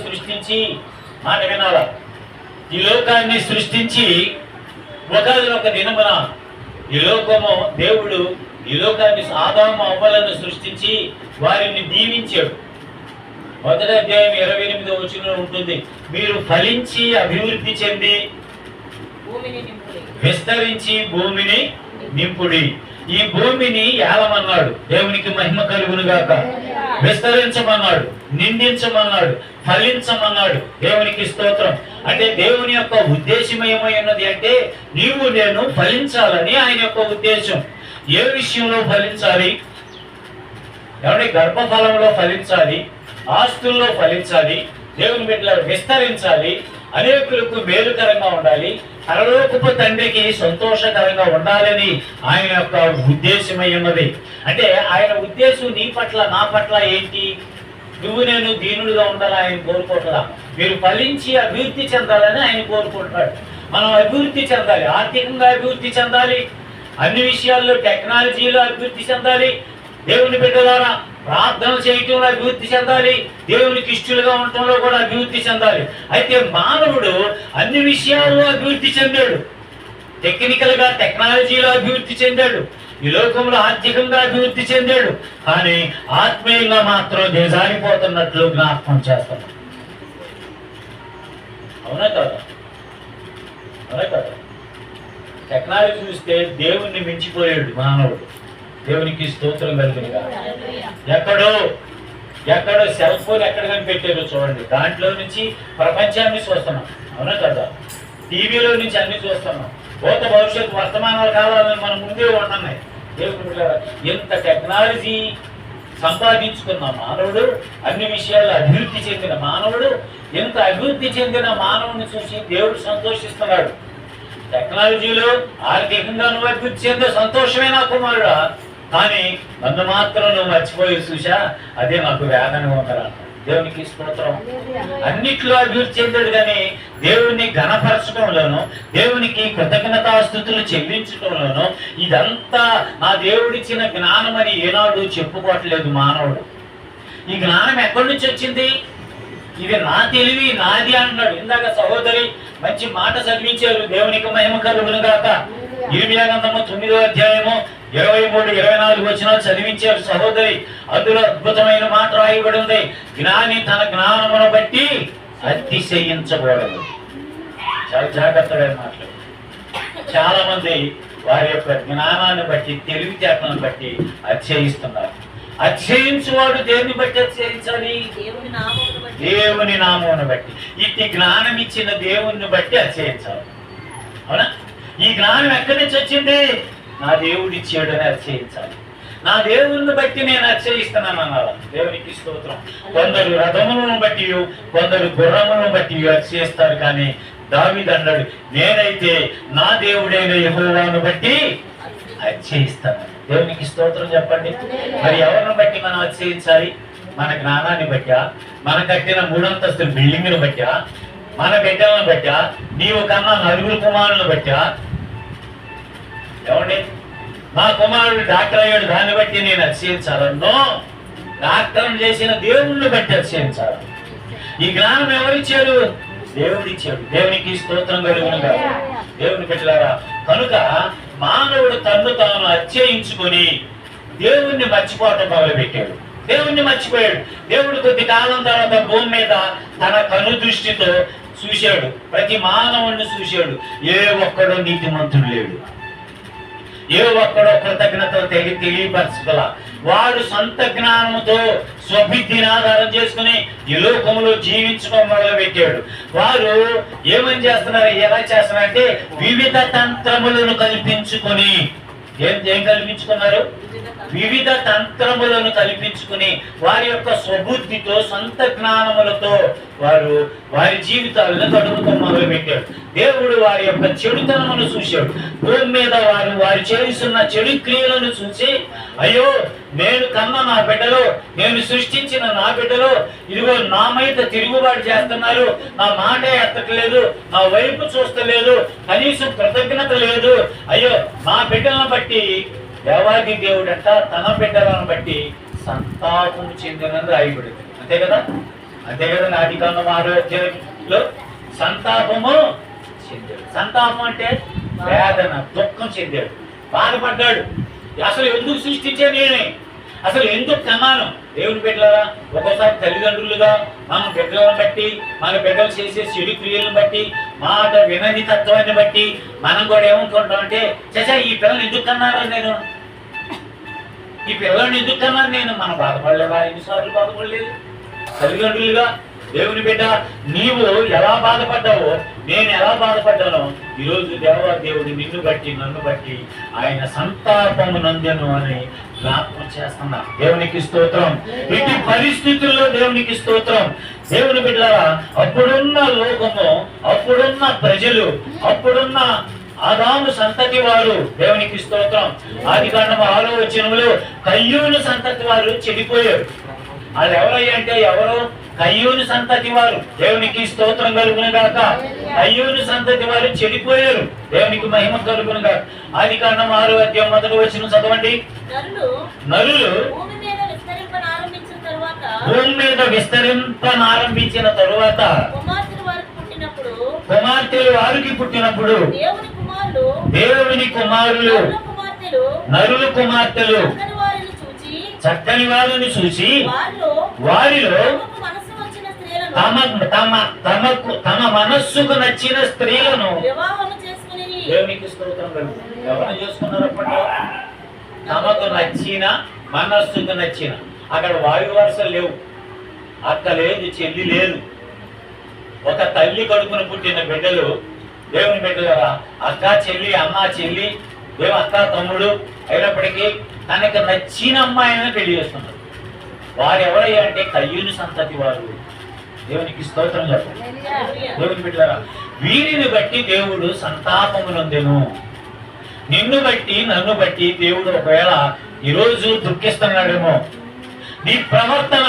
సృష్టించి మాట వినాలా, ఈ లోకాన్ని సృష్టించి ఒక దినమున ఈ లోకము దేవుడు ఈ లోకాన్ని ఆదాము అవ్వలను సృష్టించి వారిని దీవించాడు. 1వ అధ్యాయం 28వ వచనంలో ఉంటుంది, మీరు ఫలించి అభివృద్ధి చెంది విస్తరించి భూమిని నింపుడి. ఈ భూమిని ఏలమన్నాడు. దేవునికి మహిమ కలుగును గాక. విస్తరించమన్నాడు, నిందించమన్నాడు, ఫలించమన్నాడు. దేవునికి స్తోత్రం. అంటే దేవుని యొక్క ఉద్దేశం ఏమైనది అంటే నీవు నేను ఫలించాలని ఆయన యొక్క ఉద్దేశం. ఏ విషయంలో ఫలించాలి? ఏమంటే గర్భఫలంలో ఫలించాలి, ఆస్తుల్లో ఫలించాలి, దేవుని బిడ్డలు విస్తరించాలి, అనేకులకు మేలుకరంగా ఉండాలి, పరలోకపు తండ్రికి సంతోషకరంగా ఉండాలని ఆయన యొక్క ఉద్దేశమై ఉన్నది. అంటే ఆయన ఉద్దేశం నీ పట్ల నా పట్ల ఏంటి? నువ్వు నేను దీనుడుగా ఉండాలని ఆయన కోరుకుంటున్నా. మీరు ఫలించి అభివృద్ధి చెందాలని ఆయన కోరుకుంటున్నాడు. మనం అభివృద్ధి చెందాలి, ఆర్థికంగా అభివృద్ధి చెందాలి, అన్ని విషయాల్లో టెక్నాలజీలో అభివృద్ధి చెందాలి, దేవుని బిడ్డ ద్వారా ప్రార్థన చేయటంలో అభివృద్ధి చెందాలి, దేవునికి ఇష్టలుగా ఉండటంలో కూడా అభివృద్ధి చెందాలి. అయితే మానవుడు అన్ని విషయాల్లో అభివృద్ధి చెందాడు. టెక్నికల్ గా టెక్నాలజీలో అభివృద్ధి చెందాడు, ఈ లోకంలో ఆర్థికంగా అభివృద్ధి చెందాడు, కానీ ఆత్మీయంగా మాత్రం దిగజారిపోతున్నట్లు జ్ఞాపకం చేస్తున్నాడు. అవునా కదా? అవునా కదా? టెక్నాలజీ చూస్తే దేవుణ్ణి మించిపోయాడు మానవుడు. దేవునికి స్తోత్రం కలుగునుగా. ఎక్కడో సెల్ ఫోన్ ఎక్కడ కనిపెట్టారో చూడండి, దాంట్లో నుంచి ప్రపంచాన్ని చూస్తున్నాం. అవునా కదా? టీవీలో నుంచి అన్ని చూస్తున్నాం. భూత భవిష్యత్తు వర్తమానాల కాలాలను మనం ముందే ఉంటున్నాయి. దేవుని ఎంత టెక్నాలజీ సంపాదించుకున్న మానవుడు, అన్ని విషయాల్లో అభివృద్ధి చెందిన మానవుడు, ఎంత అభివృద్ధి చెందిన మానవుని చూసి దేవుడు సంతోషిస్తున్నాడు. టెక్నాలజీలో ఆర్థికంగా నువ్వు అభివృద్ధి చెందే సంతోషమే నా కుమారుడా, కానీ నన్ను మాత్రం నువ్వు మర్చిపోయి చూసా, అదే నాకు వేదన ఉండాలి. దేవునికి స్తోత్రం. అన్నిట్లో అభివృద్ధి చెందాడు, కానీ దేవుణ్ణి ఘనపరచడంలోను, దేవునికి కృతజ్ఞతాస్తుతులు చెల్లించడంలోను, ఇదంతా నా దేవుడిచ్చిన జ్ఞానం అని ఏనాడు చెప్పుకోవట్లేదు మానవుడు. ఈ జ్ఞానం ఎక్కడి నుంచి వచ్చింది? ఇది నా తెలివి, నాది అన్నాడు. ఇందాక సహోదరి మంచి మాట చదివించారు. దేవునికి మహిమ కలుగును గాక. ఇర్మియా గ్రంథము 9వ అధ్యాయము 23, 24 వచనాలు చదివించారు సహోదరి. అందులో అద్భుతమైన మాట రాయబడి ఉంది. జ్ఞాని తన జ్ఞానమును బట్టి అతిశయించకూడదు. చాలా జాగ్రత్తగా మాట్లాడు. చాలా మంది వారి యొక్క జ్ఞానాన్ని బట్టి, తెలివితేటలను బట్టి అతిశయిస్తున్నారు. అతిశయించువాడు దేన్ని బట్టి అతిశయించాలి? దేవుని నామమును బట్టి. ఇట్టి జ్ఞానం ఇచ్చిన దేవుణ్ణి బట్టి అతిశయించాలి. అవునా? ఈ జ్ఞానం ఎక్కడి నుంచి వచ్చింది? నా దేవుడు ఇచ్చాడు అని అతిశయించాలి. నా దేవుని బట్టి నేను అతిశయిస్తున్నాను అన్నారు. దేవునికి స్తోత్రం. కొందరు రథములను బట్టి, కొందరు గుర్రములను బట్టి అతిశయిస్తారు, కానీ దావీదు అన్నాడు, నేనైతే నా దేవుడైన యెహోవాను బట్టి అతిశయిస్తాను. దేవునికి స్తోత్రం చెప్పండి. మరి ఎవరిని బట్టి మనం అతిశయించాలి? మన జ్ఞానాన్ని బట్టా, మన కట్టిన 3 అంతస్తుల బిల్డింగ్ను బట్టా, మన బిడ్డలను బట్టా, నీవు కన్నా 4 కుమారులను బట్టా? ఏమండి, మా కుమారుడు డాక్టర్ అయ్యాడు దాన్ని బట్టి నేను అతిశయించాలన్నో, డాక్టర్ చేసిన దేవుణ్ణి బట్టి అతిశయించాలి. ఈ జ్ఞానం ఎవరిచ్చారు? దేవుడిచ్చాడు. దేవునికి స్తోత్రం కలుగునుగా. దేవుని బిడ్డలారా, కనుక మానవుడు తన్ను తాను అతిశయించుకొని దేవుణ్ణి మర్చిపోవటం మొదలుపెట్టాడు. దేవుణ్ణి మర్చిపోయాడు. దేవుడు కొద్ది కాలం తర్వాత భూమి మీద తన కను దృష్టితో చూశాడు. ప్రతి మానవుడిని చూశాడు. ఏ ఒక్కడో నీతిమంతుడు లేడు, ఏ ఒక్కడో కృతజ్ఞతలు తెలియపరచగల. వాడు సొంత జ్ఞానంతో స్వబుద్ధిని ఆధారం చేసుకుని ఈ లోకంలో జీవించడం మొదలు పెట్టాడు. వారు ఏమని చేస్తున్నారు? ఎలా చేస్తున్నారంటే వివిధ తంత్రములను కల్పించుకొని. ఏం కల్పించుకున్నారు? వివిధ తంత్రములను కల్పించుకుని వారి యొక్క స్వబుద్ధితో, సొంత జ్ఞానములతో వారు వారి జీవితాలను గడుపుతూ మొదలు పెట్టారు. దేవుడు వారి యొక్క చెడుతనమును చూశాడు. భూమి మీద వారు చేస్తున్న చెడు క్రియలను చూసి, అయ్యో నేను కన్న నా బిడ్డలో, నేను సృష్టించిన నా బిడ్డలో ఇదిగో నా మీద తిరుగుబాటు చేస్తున్నారు, నా మాట ఎత్తట్లేదు, నా వైపు చూస్తలేదు, కనీసం కృతజ్ఞత లేదు. అయ్యో నా బిడ్డలను బట్టి దేవాది దేవుడు అంట తన బిడ్డలను బట్టి సంతాపము చెందినది రాయబడింది. అంతే కదా? అంతే కదా? ఆదికాండం 6వ అధ్యాయంలో సంతాపము చెందాడు. సంతాపం అంటే వేదన, దుఃఖం చెందాడు, బాధపడ్డాడు. అసలు ఎందుకు సృష్టించే నేనే, అసలు ఎందుకు కన్నాను? దేవుని బిడ్డలారా, ఒక్కోసారి తల్లిదండ్రులుగా మన బిడ్డలను బట్టి, మన బిడ్డలు చేసే చెడు క్రియలను బట్టి, మాట వినని తత్వాన్ని బట్టి మనం కూడా ఏమనుకుంటాం అంటే, చచ్చా ఈ పిల్లలు ఎందుకు కన్నారా నేను, ఈ పిల్లల్ని ఎందుకు కన్నాను నేను? మనం బాధపడలేవా? ఎన్నిసార్లు బాధపడలేదు? తల్లిదండ్రులుగా దేవుని బిడ్డ నీవు ఎలా బాధపడ్డావో, నేను ఎలా బాధపడ్డానో, ఈరోజు దేవుడు నిన్ను బట్టి, నన్ను బట్టి ఆయన సంతాపము నందెను అని జ్ఞాపకం చేస్తున్నా. దేవునికి స్తోత్రం. ఇటు పరిస్థితుల్లో దేవునికి స్తోత్రం. దేవుని బిడ్డలారా, అప్పుడున్న లోకము, అప్పుడున్న ప్రజలు, అప్పుడున్న ఆదాము సంతతి వారు, దేవునికి స్తోత్రం, ఆదికాండము 6వ వచనములో కయ్యూను సంతతి వారు చెడిపోయారు. వాళ్ళు ఎవరయ్యా అంటే ఎవరు? కయ్యూను సంతతి వారు. దేవునికి స్తోత్రం కలుగును గాక. కయ్యూను సంతతి వారు చెడిపోయారు. దేవునికి మహిమ కలుగును గాక. ఆదికాండము 6వ అధ్యాయం 1వ వచనం చదవండి. నరులు భూమి మీద విస్తరింపనారంభించిన తరువాత కుమార్తెలు వారికి పుట్టినప్పుడు దేవుని కుమారులు నరుల కుమార్తెలు చక్కని వారిని చూసి వారిలో తమ మనస్సుకు నచ్చిన స్త్రీలను దేవునికి స్తోత్రం కలుగుతుంది. ఎవరు చేసుకున్నారప్పట్లో? తమకు నచ్చిన, మనస్సుకు నచ్చిన. అక్కడ వాయు వరుసలు లేవు, అక్క లేదు, చెల్లి లేదు. ఒక తల్లి కడుపున పుట్టిన బిడ్డలు, దేవుని బిడ్డలు కదా, అక్క చెల్లి, అమ్మ చెల్లి, అక్క తమ్ముడు అయినప్పటికీ తనకు నచ్చిన అమ్మాయిని పెళ్లి చేస్తున్నారు. వారు ఎవరయ్యా అంటే కయ్యూని సంతతి వారు. దేవునికి స్తోత్రం చెప్పండి. దేవుని బిడ్డలారా, వీరిని బట్టి దేవుడు సంతాపమునందెను. నిన్ను బట్టి, నన్ను బట్టి దేవుడు ఒకవేళ ఈరోజు దుఃఖిస్తున్నాడేమో. నీ ప్రవర్తన,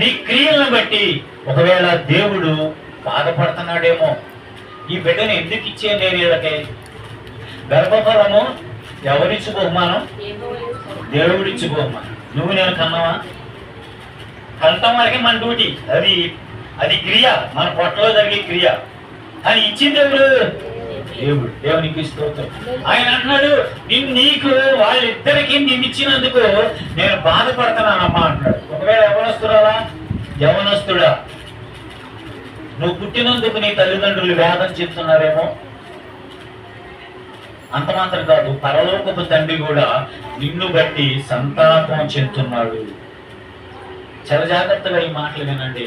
నీ క్రియలను బట్టి ఒకవేళ దేవుడు బాధపడుతున్నాడేమో. ఈ బిడ్డను ఎందుకు ఇచ్చే నేరేళ్ళకే? గర్భఫలము ఎవరిచ్చు బహుమానం? దేవుడిచ్చు బహుమానం. నువ్వు నేను కన్నావా? కంటం వరకే మన డ్యూటీ. అది క్రియ, మన పొట్టలో జరిగే క్రియ. అని ఇచ్చింది ఎవరు? దేవుడు. దేవునికి స్తోత్రం. ఆయన అంటున్నాడు, నీకు వాళ్ళిద్దరికి నిన్నిచ్చినందుకు నేను బాధపడుతున్నానమ్మా అంటున్నాడు. ఒకవేళ యవనస్తుడా నువ్వు పుట్టినందుకు నీ తల్లిదండ్రులు వేదన చెప్తున్నారేమో. అంత మాత్రం కాదు, పరలోకపు తండ్రి కూడా నిన్ను బట్టి సంతాపం చెందుతున్నాడు. చాలా జాగ్రత్తగా ఈ మాటలు వినండి.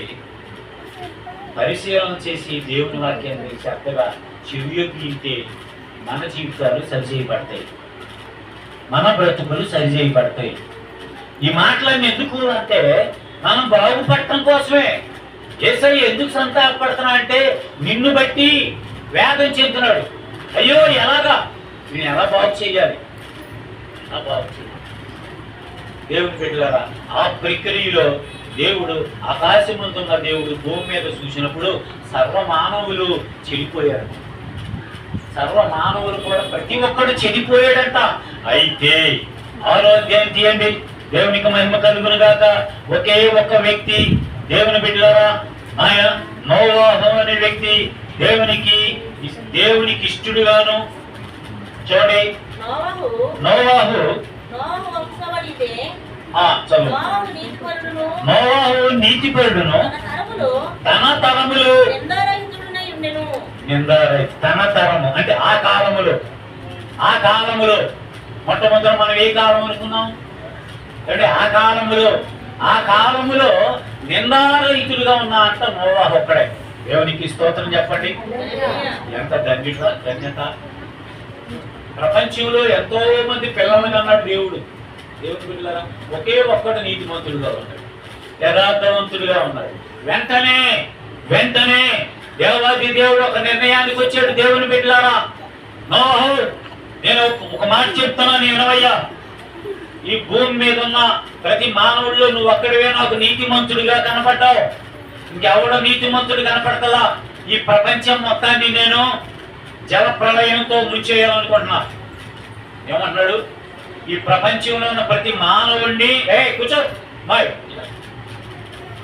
పరిశీలన చేసి దేవుని వాక్యాన్ని శ్రద్ధగా చెవియొగ్గితే మన జీవితాలు సరిచేయబడతాయి, మన బ్రతుకులు సరిచేయబడతాయి. ఈ మాటలన్నీ ఎందుకు అంటే మనం బాగుపడటం కోసమే. యేసయ్య ఎందుకు సంతాపడుతున్నా అంటే నిన్ను బట్టి వేదన చెందుతున్నాడు. అయ్యో ఎలాగా, నేను ఎలా బాగు చేయాలి, దేవుని బిడ్డలారా, ఆ ప్రక్రియలో దేవుడు, ఆకాశముందున్న దేవుడు భూమి మీద చూసినప్పుడు సర్వమానవులు చెడిపోయారు. సర్వమానవులు కూడా ప్రతి ఒక్కడు చెడిపోయాడంట. అయితే ఆరోగ్యం తీయండి, దేవునికి మహిమ కలుగును గాక. ఒకే ఒక్క వ్యక్తి, దేవుని బిడ్డలారా, ఆయన నోవాహు అనే వ్యక్తి దేవునికి ఇష్టడుగాను. చూడండి, నోవాహు నీతిపరుడును తన తరములు తన తరము అంటే ఆ కాలములో మొట్టమొదటి మనం ఏ కాలం అనుకున్నాం అంటే ఆ కాలములో నిందారహితుడుగా ఉన్న అంట నోవాహు ఒక్కడే. దేవునికి స్తోత్రం చెప్పండి. ఎంత ధన్యత. ప్రపంచంలో ఎంతో మంది పిల్లలను అన్నాడు దేవుడు. దేవుని బిడ్డలారా, ఒకే ఒక్కడు నీతిమంతుడుగా ఉన్నాడు, యథార్థవంతుడుగా ఉన్నాడు. వెంటనే దేవాది దేవుడు ఒక నిర్ణయానికి వచ్చాడు. దేవుని బిడ్డలారా, నోవాహు, నేను ఒక మాట చెప్తున్నాను, వినవయ్యా. ఈ భూమి మీద ఉన్న ప్రతి మానవుల్లో నువ్వు ఒక్కడివే నాకు నీతిమంతుడిగా కనపడ్డావు. ఇంకెవడో నీతిమంతుడు కనపడతలా. ఈ ప్రపంచం మొత్తాన్ని నేను జల ప్రళయంతో ముంచేయాలనుకుంటున్నా. ఏమంటున్నాడు? ఈ ప్రపంచంలో ఉన్న ప్రతి మానవుడిని కూర్చో మాయ్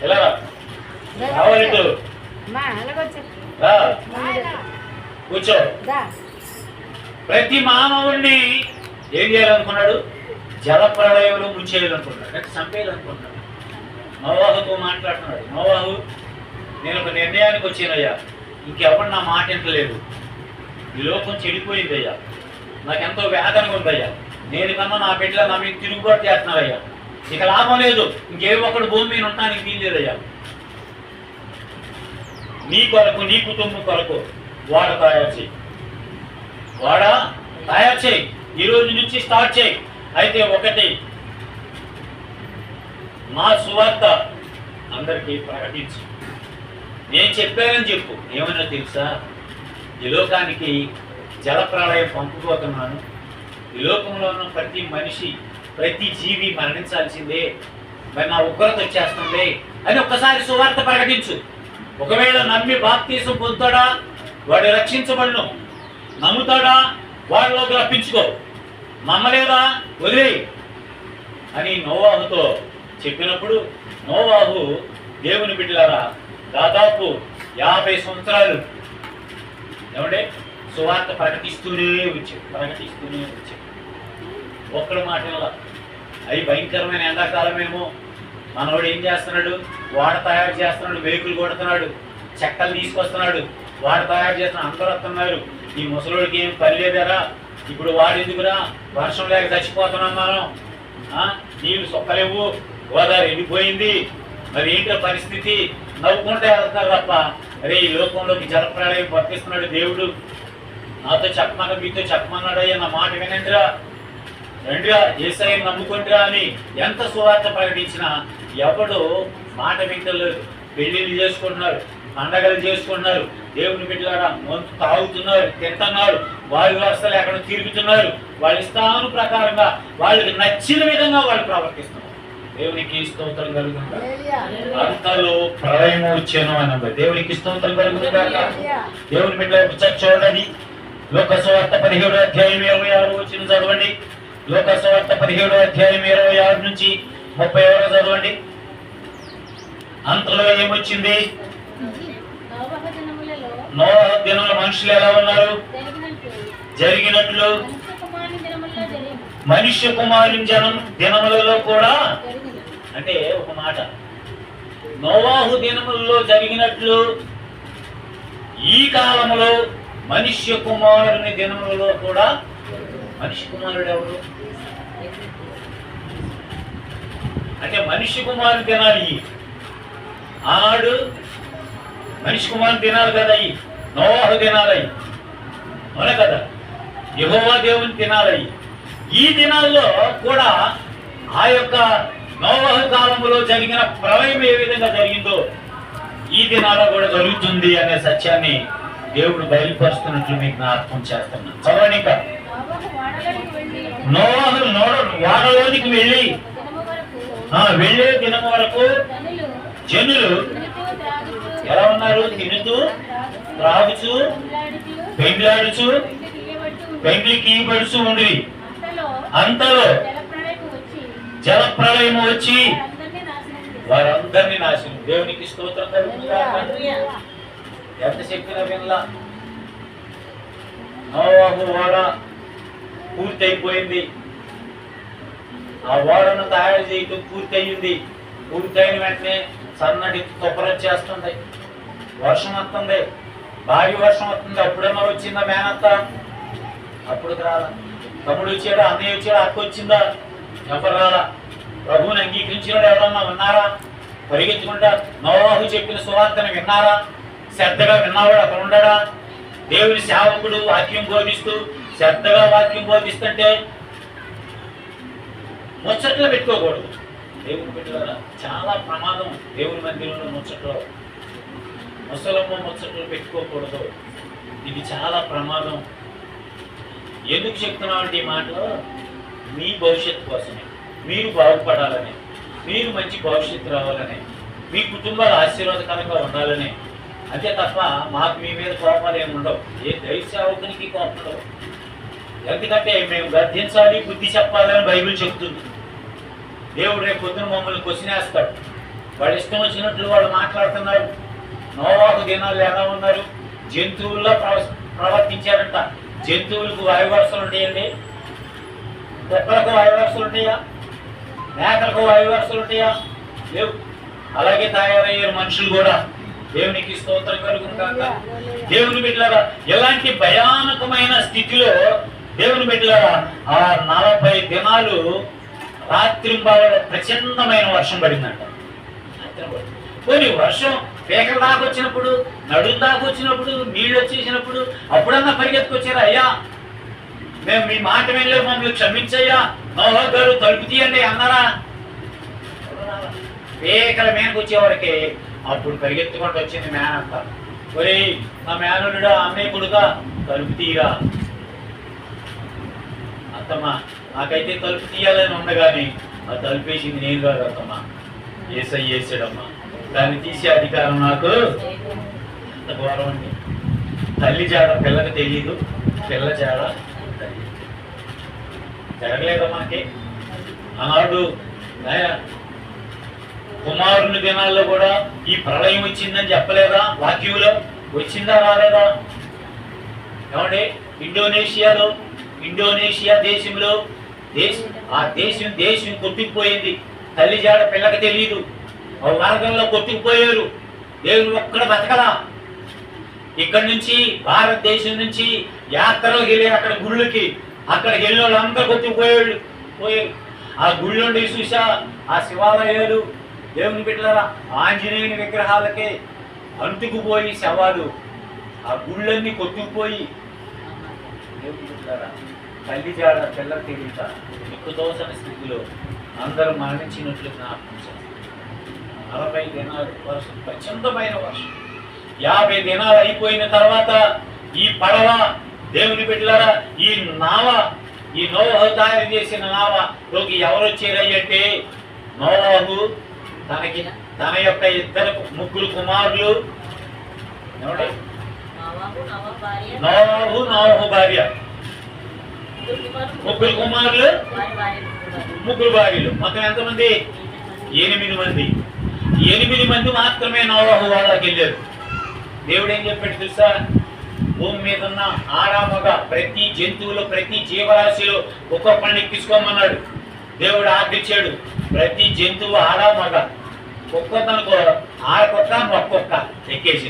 ఎలా రావాలిటు కూర్చో. ప్రతి మానవుడిని ఏం చేయాలనుకున్నాడు? జల ప్రళయంలో ముంచేయాలనుకుంటున్నాడు, అంటే చంపేయాలనుకుంటున్నాడు. నోవాహుతో మాట్లాడుతున్నాడు. నోవాహు, నేను ఒక నిర్ణయానికి వచ్చానయ్యా, ఇంకెవరు నా మాట వింటలేదు. ఈ లోకం చెడిపోయిందయ్యా, నాకెంతో వేదనగా ఉందయ్యా. నేను కన్నా నా బిడ్డల నా మీద తిరుగుబాటు చేస్తున్నారయ్యా. ఇక లాభం లేదు, ఇంకే ఒక్కడు భూమి మీద ఉంటానికి వీల్లేదయ్యా. నీ కొరకు, నీ కుటుంబం కొరకు వాడ తయారు చేయి. ఈ రోజు నుంచి స్టార్ట్ చేయి. అయితే ఒకటి, మా సువార్త అందరికీ ప్రకటించు. నేను చెప్పానని చెప్పు. ఏమన్నా తెలుసా, ఈ లోకానికి జలప్రళయం పంపుకోతున్నాను, ఈ లోకంలో ఉన్న ప్రతి మనిషి ప్రతి జీవి మరణించాల్సిందే, మరి నా ఉగ్రత వచ్చేస్తుంది అని ఒక్కసారి సువార్త ప్రకటించు. ఒకవేళ నమ్మి బాప్తీసం పొందుతాడా వాడు రక్షించబడును, నమ్ముతాడా వాడిలోకి రప్పించుకో, నమ్మలేదా వదిలేయి అని నోవాహుతో చెప్పినప్పుడు, నోవాహు దేవుని బిడ్డలారా దాదాపు 50 సంవత్సరాలు ఏమంటే సువార్త ప్రకటిస్తూనే వచ్చాడు. ఒక్కడు మాటల అవి భయంకరమైన ఎండాకాలమేమో మనోడు ఏం చేస్తున్నాడు, వాడ తయారు చేస్తున్నాడు, వెహికల్ కొడుతున్నాడు, చెక్కలు తీసుకొస్తున్నాడు, వాడు తయారు చేస్తున్నాడు, అందరూ వస్తున్నారు. ఈ ముసలోడికి ఏం పని లేదరా, ఇప్పుడు వాడు ఎందుకురా, వర్షం లేక చచ్చిపోతున్నాం మనం, నీళ్ళు సొక్కలేవు, గోదావరి ఎండిపోయింది, మరి ఏంటో పరిస్థితి, నవ్వుకుంటే వెళ్తున్నారు తప్ప అరే ఈ లోకంలోకి జలప్రళయం పంపిస్తున్నాడు దేవుడు, నాతో చెప్పమన్నా మీతో చెప్పమన్నాడయ్యా, నా మాట వినండిరా, రండిరా యేసయ్యను నమ్ముకుంటురా అని ఎంత సువార్త ప్రకటించినా ఎవడు మాట వింటలేదు. పెళ్లిళ్ళు చేసుకుంటున్నారు, పండగలు చేసుకుంటున్నారు, దేవుని బిడ్డలారా మందు తాగుతున్నారు, తింటున్నారు, వారి వ్యవస్థలు ఎక్కడ తిరుగుతున్నారు, వాళ్ళ ఇష్టాను ప్రకారంగా వాళ్ళకి నచ్చిన విధంగా వాళ్ళు ప్రవర్తిస్తున్నారు. దేవునికి స్తోత్రం కలుగుతుంది. అంతలో ప్రళయం వచ్చాను అన్నది. దేవునికి స్తోత్రం కలుగుతుందా. దేవుని బిడ్డ చూడండి, లోకసువార్త 17వ అధ్యాయం 26 వచ్చిన చదవండి. లోకసువార్త 17వ అధ్యాయం 26 నుంచి 30 చదవండి. అంతలో ఏమొచ్చింది, నోవహు దినముల మనుషులు ఎలా ఉన్నారు, జరిగినట్లు మనుష్య కుమారుని దినములలో కూడా, అంటే ఒక మాట, నోవాహు దినములలో జరిగినట్లు ఈ కాలంలో మనుష్య కుమారుని దినములలో కూడా. మనిషి కుమారుడు ఎవరు అంటే మనిషి కుమారుని తినాలి. ఆనాడు మనిషి కుమారుని తినాలి కదా, నోవాహు తినాలి అవునా కదా, యెహోవా దేవుని తినాలి. ఈ దినాల్లో కూడా ఆ యొక్క నోవాహు కాలంలో జరిగిన ప్రళయం ఏ విధంగా జరిగిందో ఈ దినాల్లో కూడా జరుగుతుంది అనే సత్యాన్ని దేవుడు బయలుపరుస్తున్నట్లు మీకు జ్ఞాపకం చేస్తున్నాను. చదవండి. ఇంకా నోవాహు వాడలోనికి వెళ్ళే దినము వరకు జనులు ఎలా ఉన్నారు, తినుతూ త్రాగుచూ పెండ్లాడుచూ పెండ్లికి పడుచు ఉండి, అంతలో జలప్రళయం వచ్చి వారందరినీ నాశనం. దేవునికి స్తోత్రం కలుగుతుంది. ఎంత చెప్పిన వినలా. నోవాహు ఓడ పూర్తయిపోయింది, ఆ ఓడను తయారు చేయటం పూర్తయింది. పూర్తయిన వెంటనే సన్నటి తుప్పరొచ్చేస్తుంది, వర్షం వస్తుంది, భారీ వర్షం వస్తుంది. అప్పుడేమో వచ్చిందా మేనత్త, అప్పుడు రాలా. తమ్ముడు వచ్చాడా, అన్నయ్య వచ్చాడా, అక్క వచ్చిందా, ఎవరు రాలా. ప్రభువుని అంగీకరించిన ఎవరన్నా విన్నారా, పరిగెత్తుకుంటా నోవాహు చెప్పిన సువార్తను విన్నారా, శ్రద్ధగా విన్నవాడు అక్కడ ఉండడా. దేవుని సేవకుడు వాక్యం బోధిస్తూ శ్రద్ధగా వాక్యం బోధిస్తుంటే ముచ్చట్లు పెట్టుకోకూడదు. దేవుని బిడ్డలారా చాలా ప్రమాదం. దేవుని మందిరంలో ముచ్చట్లు, ముసలమ్మ ముచ్చట్లు పెట్టుకోకూడదు. ఇది చాలా ప్రమాదం. ఎందుకు చెప్తున్నామంటే ఈ మాటలో మీ భవిష్యత్తు కోసమే, మీరు బాగుపడాలని, మీరు మంచి భవిష్యత్తు రావాలని, మీ కుటుంబాలు ఆశీర్వాదకరంగా ఉండాలని, అంతే తప్ప మాకు మీ మీద కోపాలు ఏమి ఉండవు. ఏ దైవ సేవకునికి కోపం ఉండవు. ఎందుకంటే మేము గద్దించాలి, బుద్ధి చెప్పాలని బైబిల్ చెప్తుంది. దేవుడు రేపు పొద్దున మమ్మల్ని క్వశ్చన్ వేస్తాడు. వాడు ఇష్టం వచ్చినట్లు వాళ్ళు మాట్లాడుతున్నారు. నోవాహు దినాలు ఎలా ఉన్నారు, జంతువుల్లో ప్రవర్తించారంట. జంతువులకు వాయువరసలు ఉంటాయండి, కుక్కలకు వాయువరసలు ఉంటాయా, మేకలకు వాయువరసలు ఉంటాయా, లేవు. అలాగే తయారయ్యారు మనుషులు కూడా. దేవునికి స్తోత్రం కలుగునుగాక. దేవుని బిడ్డలారా ఎలాంటి భయానకమైన స్థితిలో దేవుని బిడ్డలారా ఆ 40 దినాలు రాత్రింబావుల ప్రచండమైన వర్షం పడిందంట. కొన్ని వర్షం పేకల దాకా వచ్చినప్పుడు, నడుము దాకా వచ్చినప్పుడు, నీళ్ళు వచ్చేసినప్పుడు అప్పుడన్నా పరిగెత్తుకొచ్చారా, అయ్యా మేము మీ మాట వెళ్ళే మమ్మల్ని క్షమించయ్యా, నోవాహు గారు తలుపు తీయండి అన్నారా? పేకల మీదకి వచ్చేవరకే అప్పుడు పరిగెత్తుకుంటూ వచ్చింది మేనంత. ఒరే ఆ మేనలుడా, అన్నయ్య కొడుక, తలుపు తీయరా. అత్తమ్మ నాకైతే తలుపు తీయాలని ఉండగాని ఆ తలుపు వేసింది నేను కాదు అత్తమ్మ, ఏసై వేసాడమ్మా. దాన్ని తీసే అధికారం నాకు ఎంత ఘోరం అండి. తల్లి జాడ పిల్లకి తెలియదు, పిల్ల జాడ తల్లి జరగలేదా మనకి? ఆనాడు కుమారుని దినాల్లో కూడా ఈ ప్రళయం వచ్చిందని చెప్పలేదా? వాక్యంలో వచ్చిందా రాలేదా? ఏమండి, ఇండోనేషియా దేశంలో ఆ దేశం కొట్టుకుపోయింది. తల్లి జాడ పిల్లకి తెలియదు, ఆ మార్గంలో కొట్టుకుపోయారు. దేవుడు ఒక్కడ బతకలా. ఇక్కడ నుంచి భారతదేశం నుంచి యాత్రలోకి వెళ్ళి అక్కడ గుళ్ళకి, అక్కడికి వెళ్ళిన వాళ్ళు అందరూ కొట్టుకుపోయాడు. ఆ గుళ్ళుండి చూసా ఆ శివాలయాలు, దేవుని బిడ్డలారా, ఆంజనేయుని విగ్రహాలకే అంటుకుపోయి శవాలు, ఆ గుళ్ళన్నీ కొట్టుకుపోయి. దేవుని బిడ్డలారా, తల్లి జాడ పిల్లలు తెలియక ఎక్కుతోసని స్థితిలో అందరూ మరణించినట్లు జ్ఞాపకం చేస్తారు. 40 దినాలు వర్షం, ప్రచండమైన వర్షం. 50 దినాలు అయిపోయిన తర్వాత ఈ పడవ, దేవుని బిడ్డలారా, ఈ నోవహు తయారు చేసిన నావలోకి ఎవరు వచ్చారంటే, నోవహు తన యొక్క ముగ్గురు కుమారులు, నోవహు భార్య, ముగ్గురు కుమారులు, ముగ్గురు భార్యలు, మొత్తం ఎంతమంది? 8 మంది. 8 మంది మాత్రమే నోవహు వాళ్ళకి వెళ్ళారు. దేవుడు ఏం చెప్పాడు తెలుసా? భూమి మీద ఉన్న ఆరామగా ప్రతి జంతువులు, ప్రతి జీవరాశిలో ఒక్కొక్కరిని ఎక్కించుకోమన్నాడు. దేవుడు ఆర్డిచ్చాడు. ప్రతి జంతువు ఆరామగా ఒక్కొక్కనుకో ఒక్కొక్క ఎక్కేసి.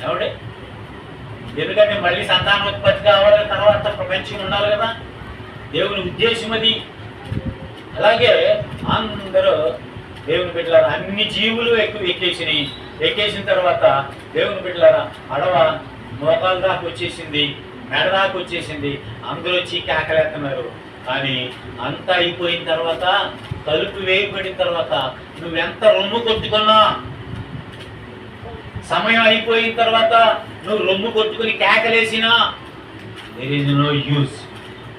ఏమండి, ఎందుకంటే మళ్ళీ సంతానోత్పత్తి కావాలి, తర్వాత ప్రపంచం ఉండాలి కదా, దేవుని ఉద్దేశం అది. అలాగే అందరూ దేవుని బిడ్డలారా, అన్ని జీవులు ఎక్కేసిన తర్వాత దేవుని బిడ్డలారా, అడవ మోకాల దాకా వచ్చేసింది, మెడ దాకా వచ్చేసింది. అందరూ వచ్చి కేకలేస్తున్నారు. కానీ అంతా అయిపోయిన తర్వాత, తలుపు వేయబడిన తర్వాత, నువ్వెంత రొమ్ము కొట్టుకున్నా, సమయం అయిపోయిన తర్వాత నువ్వు రొమ్ము కొట్టుకుని కేకలేసినా, దేర్ ఇస్ నో యూస్,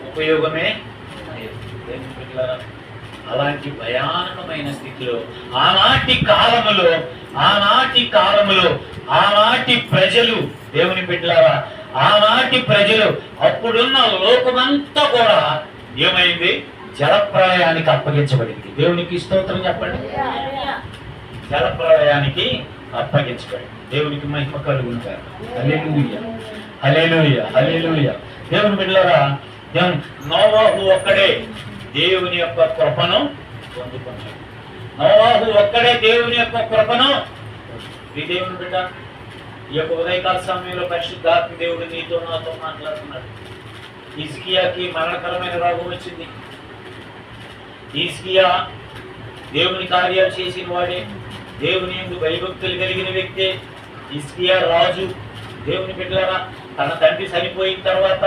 ఉపయోగమే. దేవుని బిడ్డలారా, అలాంటి భయానకమైన స్థితిలో ఆనాటి కాలములో ఆనాటి ప్రజలు, దేవుని బిడ్డలారా, ఆనాటి ప్రజలు, అప్పుడున్న లోకమంతా కూడా ఏమైంది? జలప్రళయానికి అప్పగించబడింది. దేవునికి స్తోత్రం చెప్పండి. జలప్రళయానికి అప్పగించబడింది. దేవునికి మహిమ కలుగును గాక. హల్లెలూయా, హల్లెలూయా, హల్లెలూయా. దేవుని బిడ్డలారా, నోవహు ఒక్కడే దేవుని యొక్క కృపను పొందుకున్నాడు. నోవహు ఒక్కడే దేవుని యొక్క కృపను. ఈ దేవుని బిడ్డ, ఈ యొక్క ఉదయకాల సమయంలో పరిశుద్ధాత్మ దేవుడు నీతో నాతో మాట్లాడుతున్నాడు. హిజ్కియాకి మరణకరమైన రోగం వచ్చింది. హిజ్కియా దేవుని కార్యాలు చేసిన వాడే, దేవుని యందు భయభక్తులు కలిగిన వ్యక్తే. హిజ్కియా రాజు. దేవుని బిడ్డలారా, తన తండ్రి చనిపోయిన తర్వాత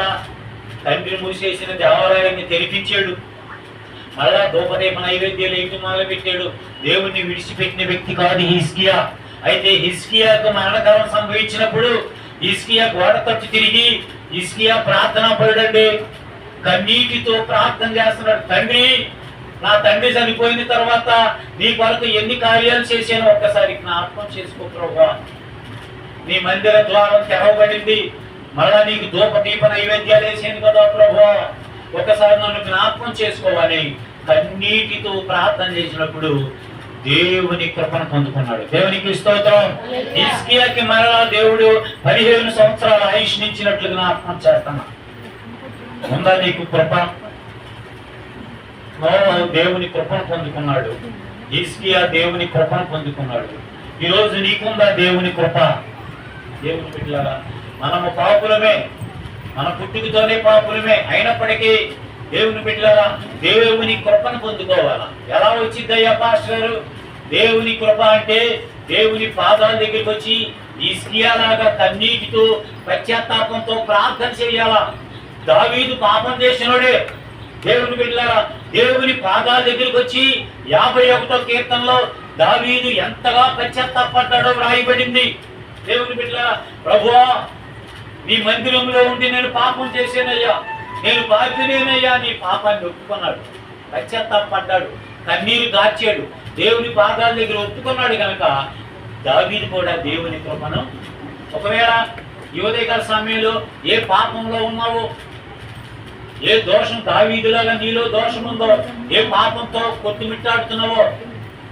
తండ్రి మూసేసిన దేవాలయాన్ని తెరిపించాడు. మళ్ళా ధూపదీప నైవేద్యాలు ఏంటి మొదలు పెట్టాడు. దేవుణ్ణి విడిచిపెట్టిన వ్యక్తి కాదు హిజ్కియా. అయితే హిజ్కియాకు మరణకరం సంభవించినప్పుడు హిజ్కియా గోడ తట్టు తిరిగి హిజ్కియా ప్రార్థనా పరుడండి, కన్నీటితో ప్రార్థన చేస్తున్నాడు. తండ్రి, నా తండ్రి చనిపోయిన తర్వాత నీ కొరకు ఎన్ని కార్యాలు చేశానో ఒక్కసారి జ్ఞాపకం చేసుకో ప్రభువా. నీ మందిర ద్వారం తెరవబడింది, మళ్ళా నీకు ధూపదీప నైవేద్యాలు వేసాను కదా ప్రభువా, ఒకసారి నన్ను జ్ఞాపకం చేసుకోవాలి. కన్నీటితో ప్రార్థన చేసినప్పుడు దేవుని కృపను పొందుకున్నాడు. దేవునికి స్తోత్రం. హిజ్కియాకి మరలా దేవుడు 15 సంవత్సరాల ఆయుష్నిచ్చినట్లు జ్ఞాపకం చేస్తున్నా. ఉందా నీకు కృప? దేవుని కృపను పొందుకున్నాడు. హిజ్కియా దేవుని కృపను పొందుకున్నాడు. ఈరోజు నీకుందా దేవుని కృప? దేవుని బిడ్డలారా, మనము పాపులమే, మన పుట్టుకతోనే పాపులమే. అయినప్పటికీ దేవుని బిడ్డలారా, దేవుని కృపను పొందుకోవాలా. ఎలా వచ్చిందయ్యా పాస్టర్ గారు? దేవుని కృప అంటే దేవుని పాదాల దగ్గరికి వచ్చి హిజ్కియా లాగా కన్నీటితో పశ్చాత్తాపంతో ప్రార్థన చేయాలా. దావీదు పాపం చేసినోడే. దేవుని బిడ్డలారా, దేవుని పాదాల దగ్గరికి వచ్చి 51వ కీర్తనలో దావీదు ఎంతగా పశ్చాత్తాపడ్డాడో వ్రాయబడింది. దేవుని బిడ్డలారా, ప్రభువా నీ మందిరంలో ఉండి నేను పాపం చేశానయ్యా, నేను పాపినేనయ్యా, నీ పాపాన్ని ఒప్పుకున్నాడు, పశ్చాత్తాపడ్డాడు, కన్నీరు గార్చాడు, దేవుని పాదాల దగ్గర ఒప్పుకున్నాడు. కనుక దావీదు కూడా దేవుని కృపను, ఒకవేళ ఈ ఉదయకాల సమయంలో ఏ పాపంలో ఉన్నావో, ఏ దోషం దావీదులాగా నీలో దోషం ఉందో, ఏ పాపంతో కొట్టుమిట్టాడుతున్నావో,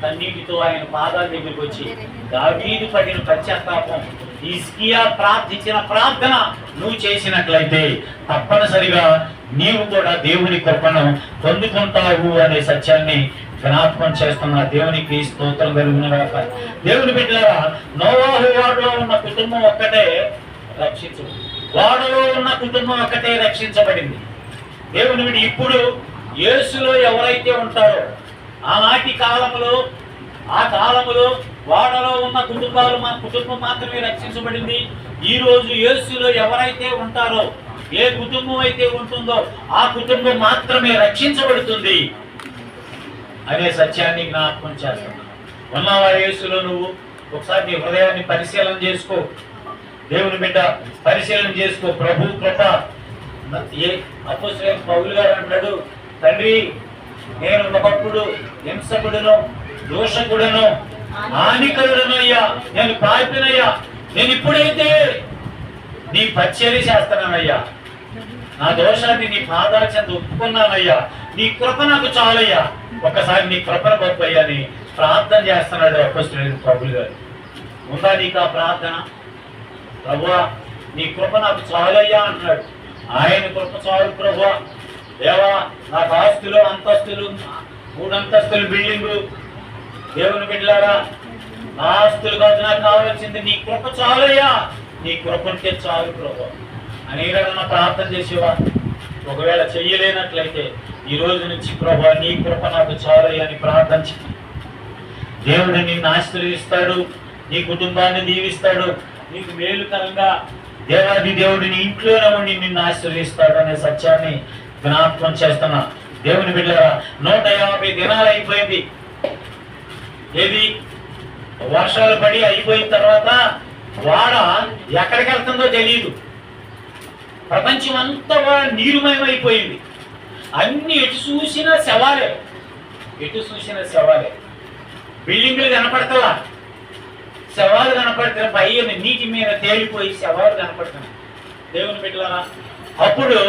కన్నీటితో ఆయన పాదాల దగ్గరికి వచ్చి దావీదు పడిన పశ్చాత్తాపం, హిజ్కియా ప్రార్థించిన ప్రార్థన నువ్వు చేసినట్లయితే తప్పనిసరిగా నీవు కూడా దేవుని కృపను పొందుకుంటావు అనే సత్యాన్ని జ్ఞాపకం చేస్తున్న దేవునికి స్తోత్రం కలుగునుగాక. దేవుని బిడ్డలారా, నోవాహు వాడలో ఉన్న కుటుంబం ఒక్కటే వాడలో ఉన్న కుటుంబం ఒక్కటే రక్షించబడింది. దేవుని బిడ్డ, ఇప్పుడు యేసులో ఎవరైతే ఉంటారో, ఆనాటి కాలంలో ఆ కాలంలో వాడలో ఉన్న కుటుంబం మాత్రమే రక్షించబడింది. ఈ రోజు యేసులో ఎవరైతే ఉంటారో, ఏ కుటుంబం అయితే ఉంటుందో ఆ కుటుంబం మాత్రమే రక్షించబడుతుంది అనే సత్యాన్ని జ్ఞాపకం చేస్తున్నాను. ఉన్నావా యేసులో? నువ్వు ఒకసారి నీ హృదయాన్ని పరిశీలన చేసుకో. దేవుని బిడ్డ, పరిశీలన చేసుకో. ప్రభు కృప. అపోస్తలుడైన పౌలు గారు అంటాడు, తండ్రి నేను ఒకప్పుడు హింసకుడును, దోషకుడును, హానికరుడును అయ్యా, నేను పాపినయ్యా, నేను ఇప్పుడైతే నీ పరిచర్య చేస్తున్నానయ్యా, నా దోషాన్ని నీ పాదాల చెంత ఒప్పుకున్నానయ్యా, నీ కృప నాకు చాలయ్యా, ఒక్కసారి నీ కృపను గొప్పయ్యా అని ప్రార్థన చేస్తున్నాడు అపోస్తలుడైన పౌలు గారు. ఉందా నీకు ఆ ప్రార్థన? ప్రభువా నీ కృప నాకు చాలయ్యా అంటున్నాడు. ఆయన కృప చాలు ప్రభువా. దేవా నాకు ఆస్తులు, అంతస్తులు, 3 అంతస్తులు బిల్డింగు, దేవుని బిడ్డలారా నా ఆస్తులు కాదు నాకు కావాల్సింది నీ కృప చాలయ్యా, నీ కృప ఉంటే చాలు ప్రభు అని ఏదైనా ప్రార్థన చేసేవా? ఒకవేళ చెయ్యలేనట్లయితే ఈ రోజు నుంచి ప్రభు నీ కృప నాకు చాలయ్యా అని ప్రార్థించి దేవుడు నిన్ను ఆశీర్వదిస్తాడు, నీ కుటుంబాన్ని దీవిస్తాడు, నీకు మేలుకరంగా దేవాది దేవుడిని ఇంట్లోనే ఉండి నిన్ను ఆశీర్వదిస్తాడు అనే సత్యాన్ని జ్ఞాపకం చేస్తున్నా. దేవుని బిడ్డలారా, 150 దినాలు అయిపోయింది. ఏది వర్షాలు పడి అయిపోయిన తర్వాత వాడ ఎక్కడికి వెళ్తుందో తెలియదు. ప్రపంచం అంతా నీరుమయమైపోయింది. అన్ని ఎటు చూసినా శవాలే, బిల్డింగ్లు కనపడతలా, శవాలు కనపడుతున్నాయి, పైన నీటి మీద తేలిపోయి శవాలు కనపడుతున్నాయి. దేవుని బిడ్డలారా, అప్పుడు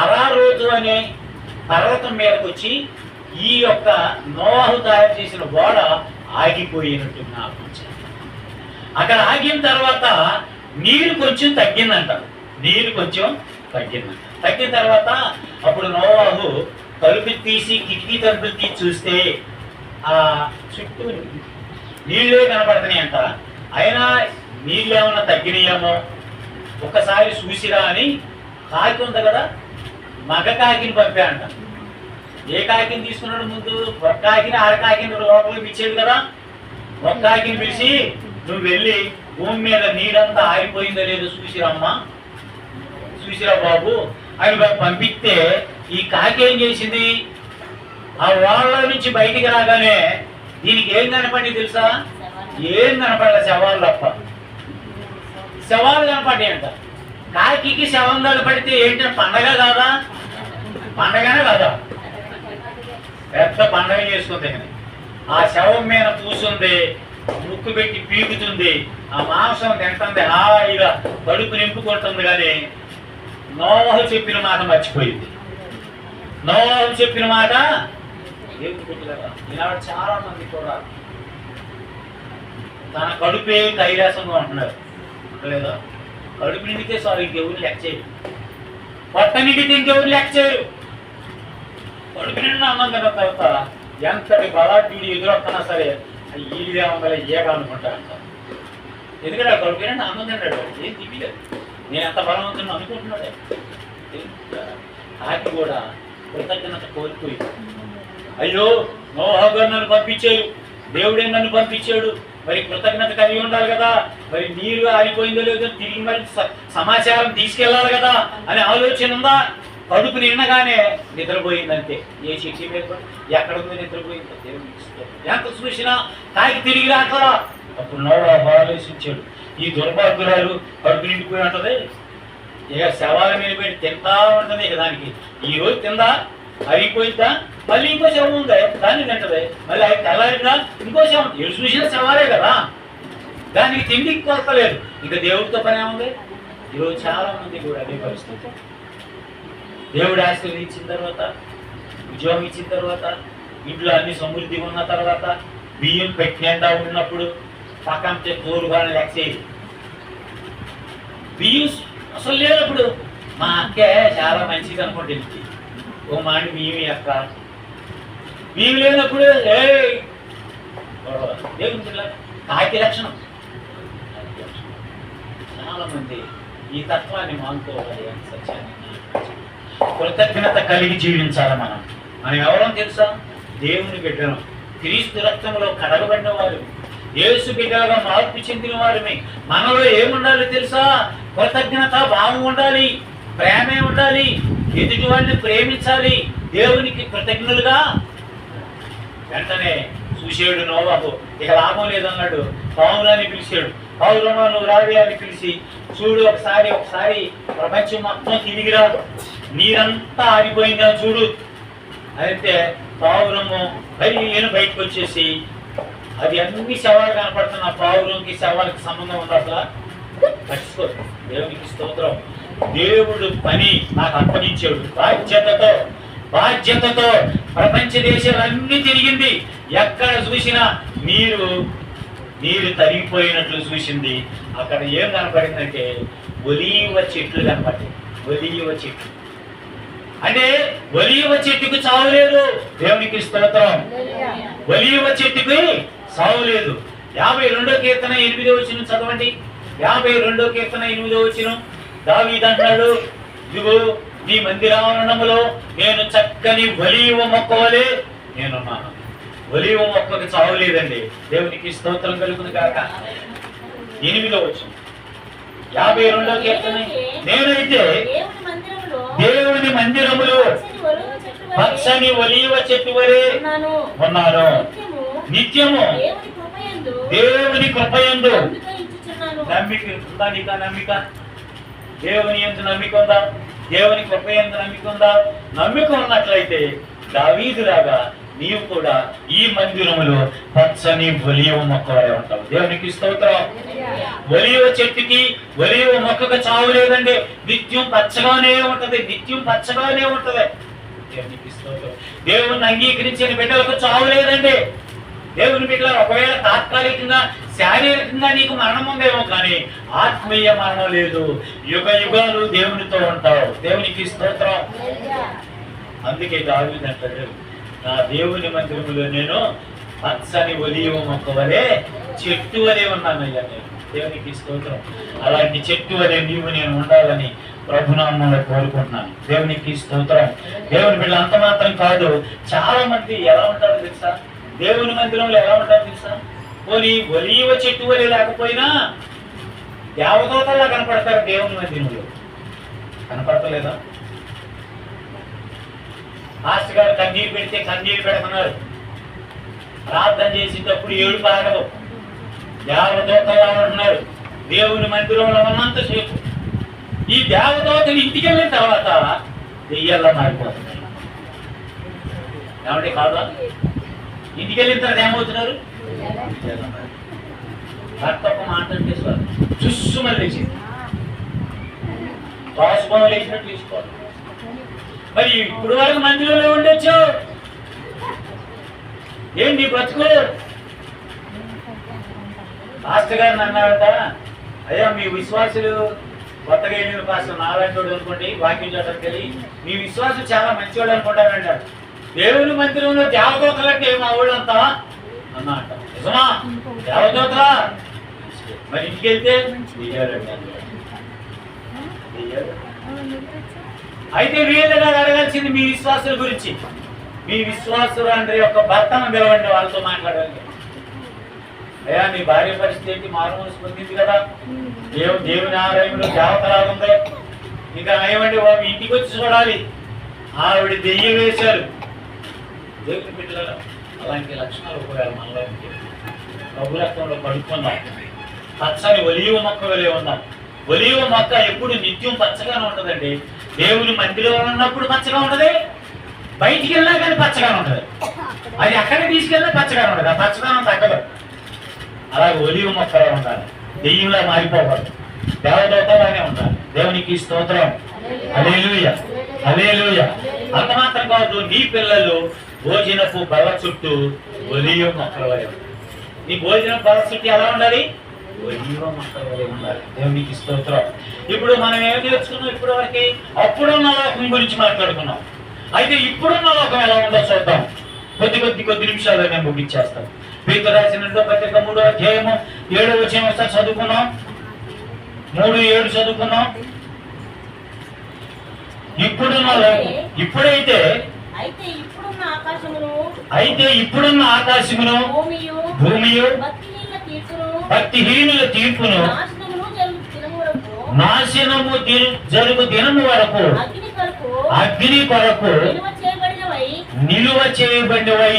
అరారోతు అనే పర్వతం మీదకి వచ్చి ఈ యొక్క నోవాహు తయారు చేసిన ఓడ ఆగిపోయినట్టు జ్ఞాపకం. అక్కడ ఆగిన తర్వాత నీరు కొంచెం తగ్గిందంట. తగ్గిన తర్వాత అప్పుడు నోవాహు తలుపు తీసి, కిటికీ తలుపులు తీసి చూస్తే ఆ చుట్టూ నీళ్ళే కనపడుతున్నాయి అంట. అయినా నీళ్ళు ఏమన్నా తగ్గినాయేమో ఒకసారి చూసిరా అని కాకి ఉంది కదా, మగ కాకిని పంపా అంట. ఏ కాకిని తీసుకున్నాడు ముందు? ఒక కాకిని, అరకాకిని లోపలికి ఇచ్చేది కదా. ఒక కాకిని పిలిచి నువ్వు వెళ్ళి భూమి మీద నీరంతా ఆరిపోయిందో లేదో చూసిరా బాబు అని పంపిస్తే ఈ కాకి ఏం చేసింది? ఆ వాళ్ళ నుంచి బయటికి రాగానే దీనికి ఏం కనపడి తెలుసా? ఏం కనపడలే, శవాలు తప్ప. శవాలు కనపడ్డాయి అంట. కాకి శవం కనపడితే ఏంటంటే పండగ కాదా? పండగనే కాదా? పెద్ద పండగ చేసుకుంది. ఆ శవం మీద కూసుంది, ముక్కు పెట్టి పీకుతుంది, ఆ మాంసం తింటుంది, హాయిగా కడుపు నింపుకుంటుంది. కానీ నోవాహు చెప్పిన మాట మర్చిపోయింది. నోవాహు చెప్పిన మాట ఈనాడు చాలా మంది కూడా తన కడుపే కైలాసంగా ఉంటున్నారు లేదా? కడుపు నిండితే సార్ ఇంకెవరు లెక్క చేయరు, పొట్ట నిండితే ఇంకెవరు లెక్క చేయరు. కడుపు నిండిన అన్నం తిన్న తర్వాత ఎంతటి బలాఢ్యుడు ఎదురొస్తున్నా సరే ఈడే ఉండాలి ఏగాలనుకుంటా అంటారు. ఎందుకంటే ఆ కడుపు నిండి అన్నం తింటాడు, ఏం తిప్పలేదు. నేను ఎంత బలవంతున్నా అనుకుంటున్నాడే. ఆకి కూడా కృతజ్ఞత కోల్పోయింది. అయ్యో నోవాహు గారు నన్ను పంపించాడు, దేవుడే నన్ను పంపించాడు, మరి కృతజ్ఞత కలిగి ఉండాలి కదా, మరి నీరు ఆగిపోయిందో లేదో తిరిగి మరి సమాచారం తీసుకెళ్ళాలి కదా అనే ఆలోచన ఉందా? కడుపు నిండగానే నిద్రపోయిందంతే. ఏ చెట్టు మీద ఎక్కడ ఉందో నిద్రపోయిందో దేవునికి స్తోత్రం. ఎంత చూసినా కాకి తిరిగి రాకలా. అప్పుడు నోడు ఆలోచించాడు, ఈ దుర్భాగ్యురాలు కడుపు నిండిపోయి ఉంటది, ఇక శవాల మీద పెట్టి తింటా ఉంటది. ఇక దానికి ఈ రోజు తిందా అయిపోయిందా, మళ్ళీ ఇంకో శవం ఉంది దాన్ని తింటది, మళ్ళీ అది తెల్లారిగా ఇంకో శవం. ఎడు చూసిన శవాలే కదా, దానికి తిండికి కొరతలేదు. ఇంకా దేవుడితో పని ఏముంది? ఈరోజు చాలా మంది కూడా అదే పరిస్థితి. దేవుడు ఆశీర్వదించిన తర్వాత, ఉద్యోగం ఇచ్చిన తర్వాత, ఇంట్లో అన్ని సమృద్ధిగా ఉన్న తర్వాత, బియ్యం పెట్టినండా ఉన్నప్పుడు పక్కన తోరుగా లెక్సేది. బియ్యం అసలు లేనప్పుడు మా అక్కే చాలా మంచిది అనుకుంటుంది, ఓ మాట బియ్యం ఎక్క బియ్యం లేనప్పుడు దేవుని కాకి లక్షణం. చాలా మంది ఈ తత్వాన్ని మానుకోవాలి. సత్యాన్ని కృతజ్ఞత కలిగి జీవించాలి. మనం ఎవరో తెలుసా? దేవుని బిడ్డలం, క్రీస్తు రక్తంలో కడగబడిన వారు, యేసు బిడ్డలుగా మార్పు చెందిన వారిని. మనలో ఏముండాలి తెలుసా? కృతజ్ఞత భావం ఉండాలి, ప్రేమే ఉండాలి, ఎదుటి వాడిని ప్రేమించాలి, దేవునికి కృతజ్ఞులుగా. వెంటనే చూసాడు నోవాహు, ఇక లాభం లేదన్నాడు. పౌరాన్ని పిలిచాడు, పౌరమా నువ్వు రావి అని పిలిచి, చూడు ఒకసారి ప్రపంచం మొత్తం తిరిగిరా, నీరంతా ఆరిపోయిందా చూడు. అయితే పావురము ఈయన బయటకు వచ్చేసి, అది అన్ని శవాలు కనపడుతున్న పావురంకి శవాలకి సంబంధం ఉంది అసలు మర్చిపో. దేవునికి స్తోత్రం. దేవుడు పని నాకు అప్పగించాడు బాధ్యతతో ప్రపంచ దేశాలన్నీ తిరిగింది. ఎక్కడ చూసినా నీరు తరిగిపోయినట్లు చూసింది. అక్కడ ఏం కనపడిందంటే ఒలీవ చెట్లు కనపడింది. ఒలీవ చెట్లు అంటే ఒలీవ చెట్టుకు చావు లేదు. దేవునికి స్తోత్రం. ఒలీవ చెట్టుకి చావు లేదు. 52వ కీర్తన 8వ వచనం చదవండి. 52వ కీర్తన 8వ వచనం దావీదు అంటున్నాడు, ఇదిగో నీ మందిరావరణములో నేను చక్కని ఒలీవ మొక్క వలె నేనున్నాను. ఒలీవ మొక్కకు చావు లేదండి. దేవునికి స్తోత్రం కలుగును గాక. 8వ వచనం 52వ కీర్తన, నేనైతే దేవుని మందిరములో పచ్చని ఒలీవ చెట్టు వలె ఉన్నాను, నిత్యము దేవుని కృపయందు. నమ్మిక ఉందా? నీకా నమ్మిక? దేవుని యందు నమ్మిక ఉందా? దేవుని కృపయందు నమ్మిక ఉందా? నమ్మిక ఉన్నట్లయితే దావీదులాగా నీవు కూడా ఈ మందిరములో పచ్చని ఒలీవ మొక్క వలె ఉంటావు. దేవునికి స్తోత్రం. ఒలీవ చెట్టుకి ఒలీవ మొక్కకు చావు లేదండి. నిత్యం పచ్చగానే ఉంటది, నిత్యం పచ్చగానే ఉంటది. దేవునికి స్తోత్రం. దేవుని అంగీకరించిన బిడ్డలకు చావు లేదండి. దేవుని బిడ్డలు ఒకవేళ తాత్కాలికంగా శారీరకంగా నీకు మరణం ఉందేమో, కానీ ఆత్మీయ మరణం లేదు. యుగ యుగాలు దేవునితో ఉంటావు. దేవునికి స్తోత్రం. అందుకే దావీదు అంటాడు, నా దేవుని మందిరములో నేను పచ్చని ఒలీవ మొక్క వలె చెట్టు వలె ఉన్నానయ్యా. నేను దేవునికి స్తోత్రం. అలాంటి చెట్టు వలె నీవు నేను ఉండాలని ప్రభునామంలో కోరుకుంటున్నాను. దేవునికి స్తోత్రం. దేవుని బిడ్డలు అంత మాత్రం కాదు, చాలా మంది ఎలా ఉంటారో తెలుసా? దేవుని మందిరంలో ఎలా ఉంటారో తెలుసా? పోనీ ఒలీవ చెట్టు వలె లేకపోయినా దేవదూతల్లా కనపడతారు. దేవుని మందిరంలో కనపడతలేదా? మాస్టర్ గారు కన్నీరు పెడితే కన్నీరు పెడుతున్నారు. ప్రార్థన చేసేటప్పుడు ఏడుపు ఆగదు. దేవదూతల్లా ఉంటున్నారు దేవుని మందిరంలో ఉన్నంతసేపు. ఈ దేవదూతలు ఇంటికి వెళ్ళిన తర్వాత దెయ్యాల్లో మారిపోతున్నారు. ఏమంటే కాదా? ఇంటికి వెళ్ళిన తర్వాత ఏమవుతున్నారు? భర్త ఒక మాట అంటే చూసు మళ్ళీ లేచింది, దోసబొమ్మ లేచినట్టు తీసుకోవాలి. మరి ఇప్పుడు వరకు మందిరంలో ఉండొచ్చు, ఏంటి బ్రతుకు? మాస్టర్ గారిని అన్నారట, అయ్యా మీ విశ్వాసులు కొత్తగా వెళ్ళిన పాస్టర్ నారాయణుడు అనుకోండి, వాక్యం చోటకి వెళ్ళి మీ విశ్వాసం చాలా మంచివాడు అనుకుంటారంటారు. దేవుని మందిరంలో దేవదూతలంటే మా ఊళ్ళంతా అన్నమాట. నిజమా? దేవదూతలా? మరి ఇంటికి వెళ్తే అయితే వీళ్ళగా అడగాల్సింది మీ విశ్వాసుల గురించి. మీ విశ్వాసులు అంటే యొక్క భర్తను పిలవండి, వాళ్ళతో మాట్లాడాలి. అయ్యా నీ భార్య పరిస్థితి ఏంటి? మారుమనసు పొందింది కదా, దేవుని ఆలయంలో దేవతలాగా ఉంది, ఇంకా ఏమండి ఇంటికి వచ్చి చూడాలి. ఆవిడ దెయ్యం వేశారు. దేవుని బిడ్డలారా, అలాంటి లక్షణాలు ఒకవేళ మనలో ఉంటే ప్రభు రక్తంలో కడుక్కుందాం. పచ్చని ఒలీవ మొక్క వలె ఉందాం. ఒలీవ మొక్క ఎప్పుడు నిత్యం పచ్చగానే ఉంటుందండి. దేవుని మందిరంలో ఉన్నప్పుడు పచ్చగా ఉంటది, బయటికి వెళ్ళినా కానీ పచ్చగానే ఉంటది. అది అక్కడే తీసుకెళ్ళినా పచ్చగానే ఉంటది. ఆ పచ్చదనం తగ్గదు. అలాగే ఒలీవ మొక్కలో ఉండాలి, దెయ్యంలా మారిపోకూడదు, దేవదూతలానే ఉండాలి. దేవునికి స్తోత్రం. హల్లెలూయా, హల్లెలూయా. అంత మాత్రం కాదు, నీ పిల్లలు భోజనపు బల్ల చుట్టూ ఒలీవ మొక్కల వలె ఉండాలి. నీ భోజనపు బల్ల చుట్టూ ఎలా ఉండాలి? ఒలీవ మొక్కల వలె ఉండాలి. దేవునికి స్తోత్రం. ఇప్పుడు మనం ఏం నేర్చుకున్నాం ఇప్పటి వరకు? అప్పుడున్న లోకం గురించి మాట్లాడుకున్నాం. అయితే ఇప్పుడున్న లోకం ఎలా ఉందో చూద్దాం. కొద్ది నిమిషాలు నేను ముగించేస్తాను. పేతురు రాసిన 2వ పత్రిక 3వ అధ్యాయము 7వ వచనం ఒకసారి చదువుకున్నాం. 3:7 చదువుకున్నాం. ఇప్పుడున్న లోకం ఇప్పుడైతే ఇప్పుడున్న ఆకాశమును భూమియు భక్తిహీనుల తీర్పును నాశనము జరుగు దినము వరకు అగ్ని కొరకు నిలువ చేయబడినవై.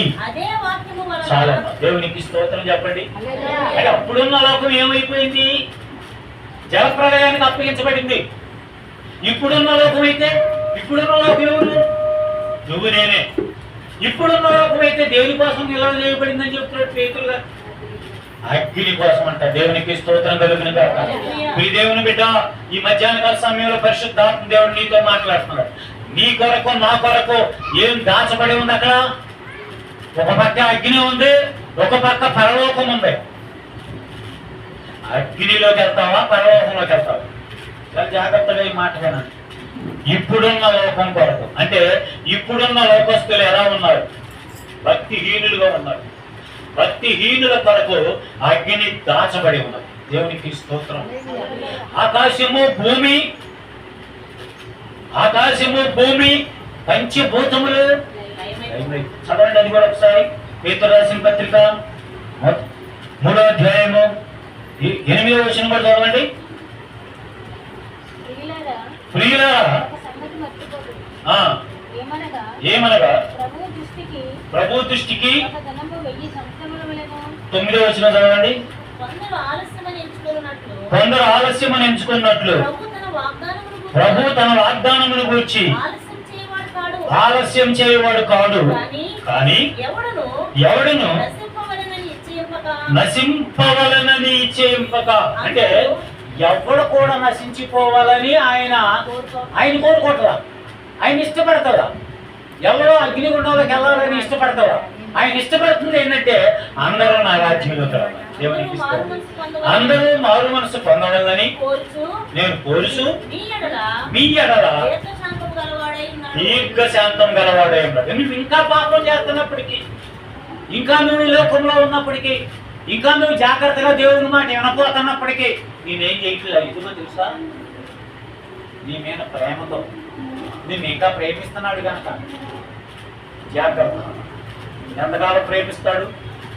చాలా దేవునికి స్తోత్రం చెప్పండి. అంటే అప్పుడున్న లోకం ఏమైపోయింది? జలప్రలయానికి అప్పగించబడింది. ఇప్పుడున్న లోకం అయితే, ఇప్పుడున్న లోకం ఎవరు? నువ్వు నేనే. ఇప్పుడున్న లోకం అయితే దేని కోసం నిల్వ చేయబడిందని చెప్తున్నాడు పేతురు. అగ్ని కోసం అంట. దేవునికి స్తోత్రం కలుగును గాక. మీ దేవుని బిడ్డ, ఈ మధ్యాహ్న కాల సమయంలో పరిశుద్ధాత్మ దేవుడు నీతో మాట్లాడుతున్నాడు. నీ కొరకు నా కొరకు ఏం దాచబడి ఉంది అక్కడ? ఒక పక్క అగ్ని ఉంది, ఒక పక్క పరలోకం ఉంది. అగ్నిలోకి వెళ్తావా, పరలోకంలోకి వెళ్తావా? చాలా జాగ్రత్తగా ఈ మాట వినండి. ఇప్పుడున్న లోకం కొరకు అంటే ఇప్పుడున్న లోకస్తులు ఎలా ఉన్నారు? భక్తిహీనులుగా ఉన్నారు. భక్తిహీనుల కొరకు అగ్ని దాచబడి ఉన్నది. దేవునికి స్తోత్రం. ఆకాశము భూమి పంచభూతములు. చదవండి అది కూడా ఒకసారి. పేతురు రాసిన పత్రిక 3వ అధ్యాయము 8వ వచనం కూడా చదవండి. ప్రియులారా, ఏమనగా ప్రభు దృష్టికి 9వ వచనం చదవండి. కొందరు ఆలస్యమని ఎంచుకున్నట్లు ప్రభు తన వాగ్దానమును గురించి ఆలస్యం చేయవాడు కాడు. కానీ ఎవడును నశింపవలనని ఇచ్చేయింపక. అంటే ఎవడు కూడా నశించిపోవాలని ఆయన కోరుకోవట్లా, ఆయన ఇష్టపడతాడా? ఎవరో అగ్నిగుండంలోకి వెళ్ళాలని ఇష్టపడతాడా? ఆయన ఇష్టపడుతుంది ఏంటంటే అందరూ నా రాజ్యంలోకి రావాలి. దేవునికి అందరూ మారు మనసు పొందవాలని నేను కోరుచు మీ ఎడల దీర్ఘశాంతం గలవాడై ఉన్నాడు. నువ్వు ఇంకా పాపం చేస్తున్నప్పటికీ, ఇంకా నువ్వు ఈ లోకంలో ఉన్నప్పటికీ, ఇంకా నువ్వు జాగ్రత్తగా దేవుని మాట వినపోతున్నప్పటికీ నేనేం చేయట్లేదు. ఇదిగో తెలుసా, నీ మీద ప్రేమతో నేను ఇంకా ప్రేమిస్తున్నాడు కనుక జాగ్రత్త. ఎంతకాలం ప్రేమిస్తాడు?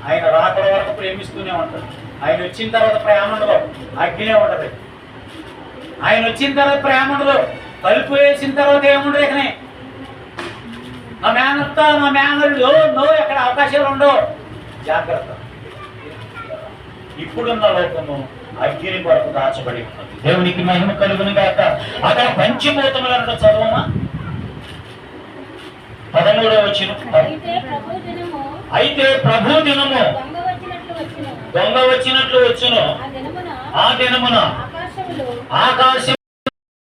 ఆయన రాకడ వరకు ప్రేమిస్తూనే ఉంటాడు. ఆయన వచ్చిన తర్వాత ప్రేమ ఉండదు, అగ్నే ఉంటది. ఆయన వచ్చిన తర్వాత ప్రేమ ఉండదు, కలుపు వేసిన తర్వాత ఏముండదు. ఇకనే నా మేనత్త, నా మేనల్లు నో, ఎక్కడ అవకాశాలు ఉండవు. జాగ్రత్త. ఇప్పుడున్న లోకము అగ్ని కొరకు దాచబడి ఉన్నది. దేవునికి మహిమ కలుగును గాక. అక్కడ పంచభూతములు అంటే చదవమా 13వ వచనం. అయితే ప్రభు దినము దొంగ వచ్చినట్లు వచ్చును. ఆ దినమున ఆకాశం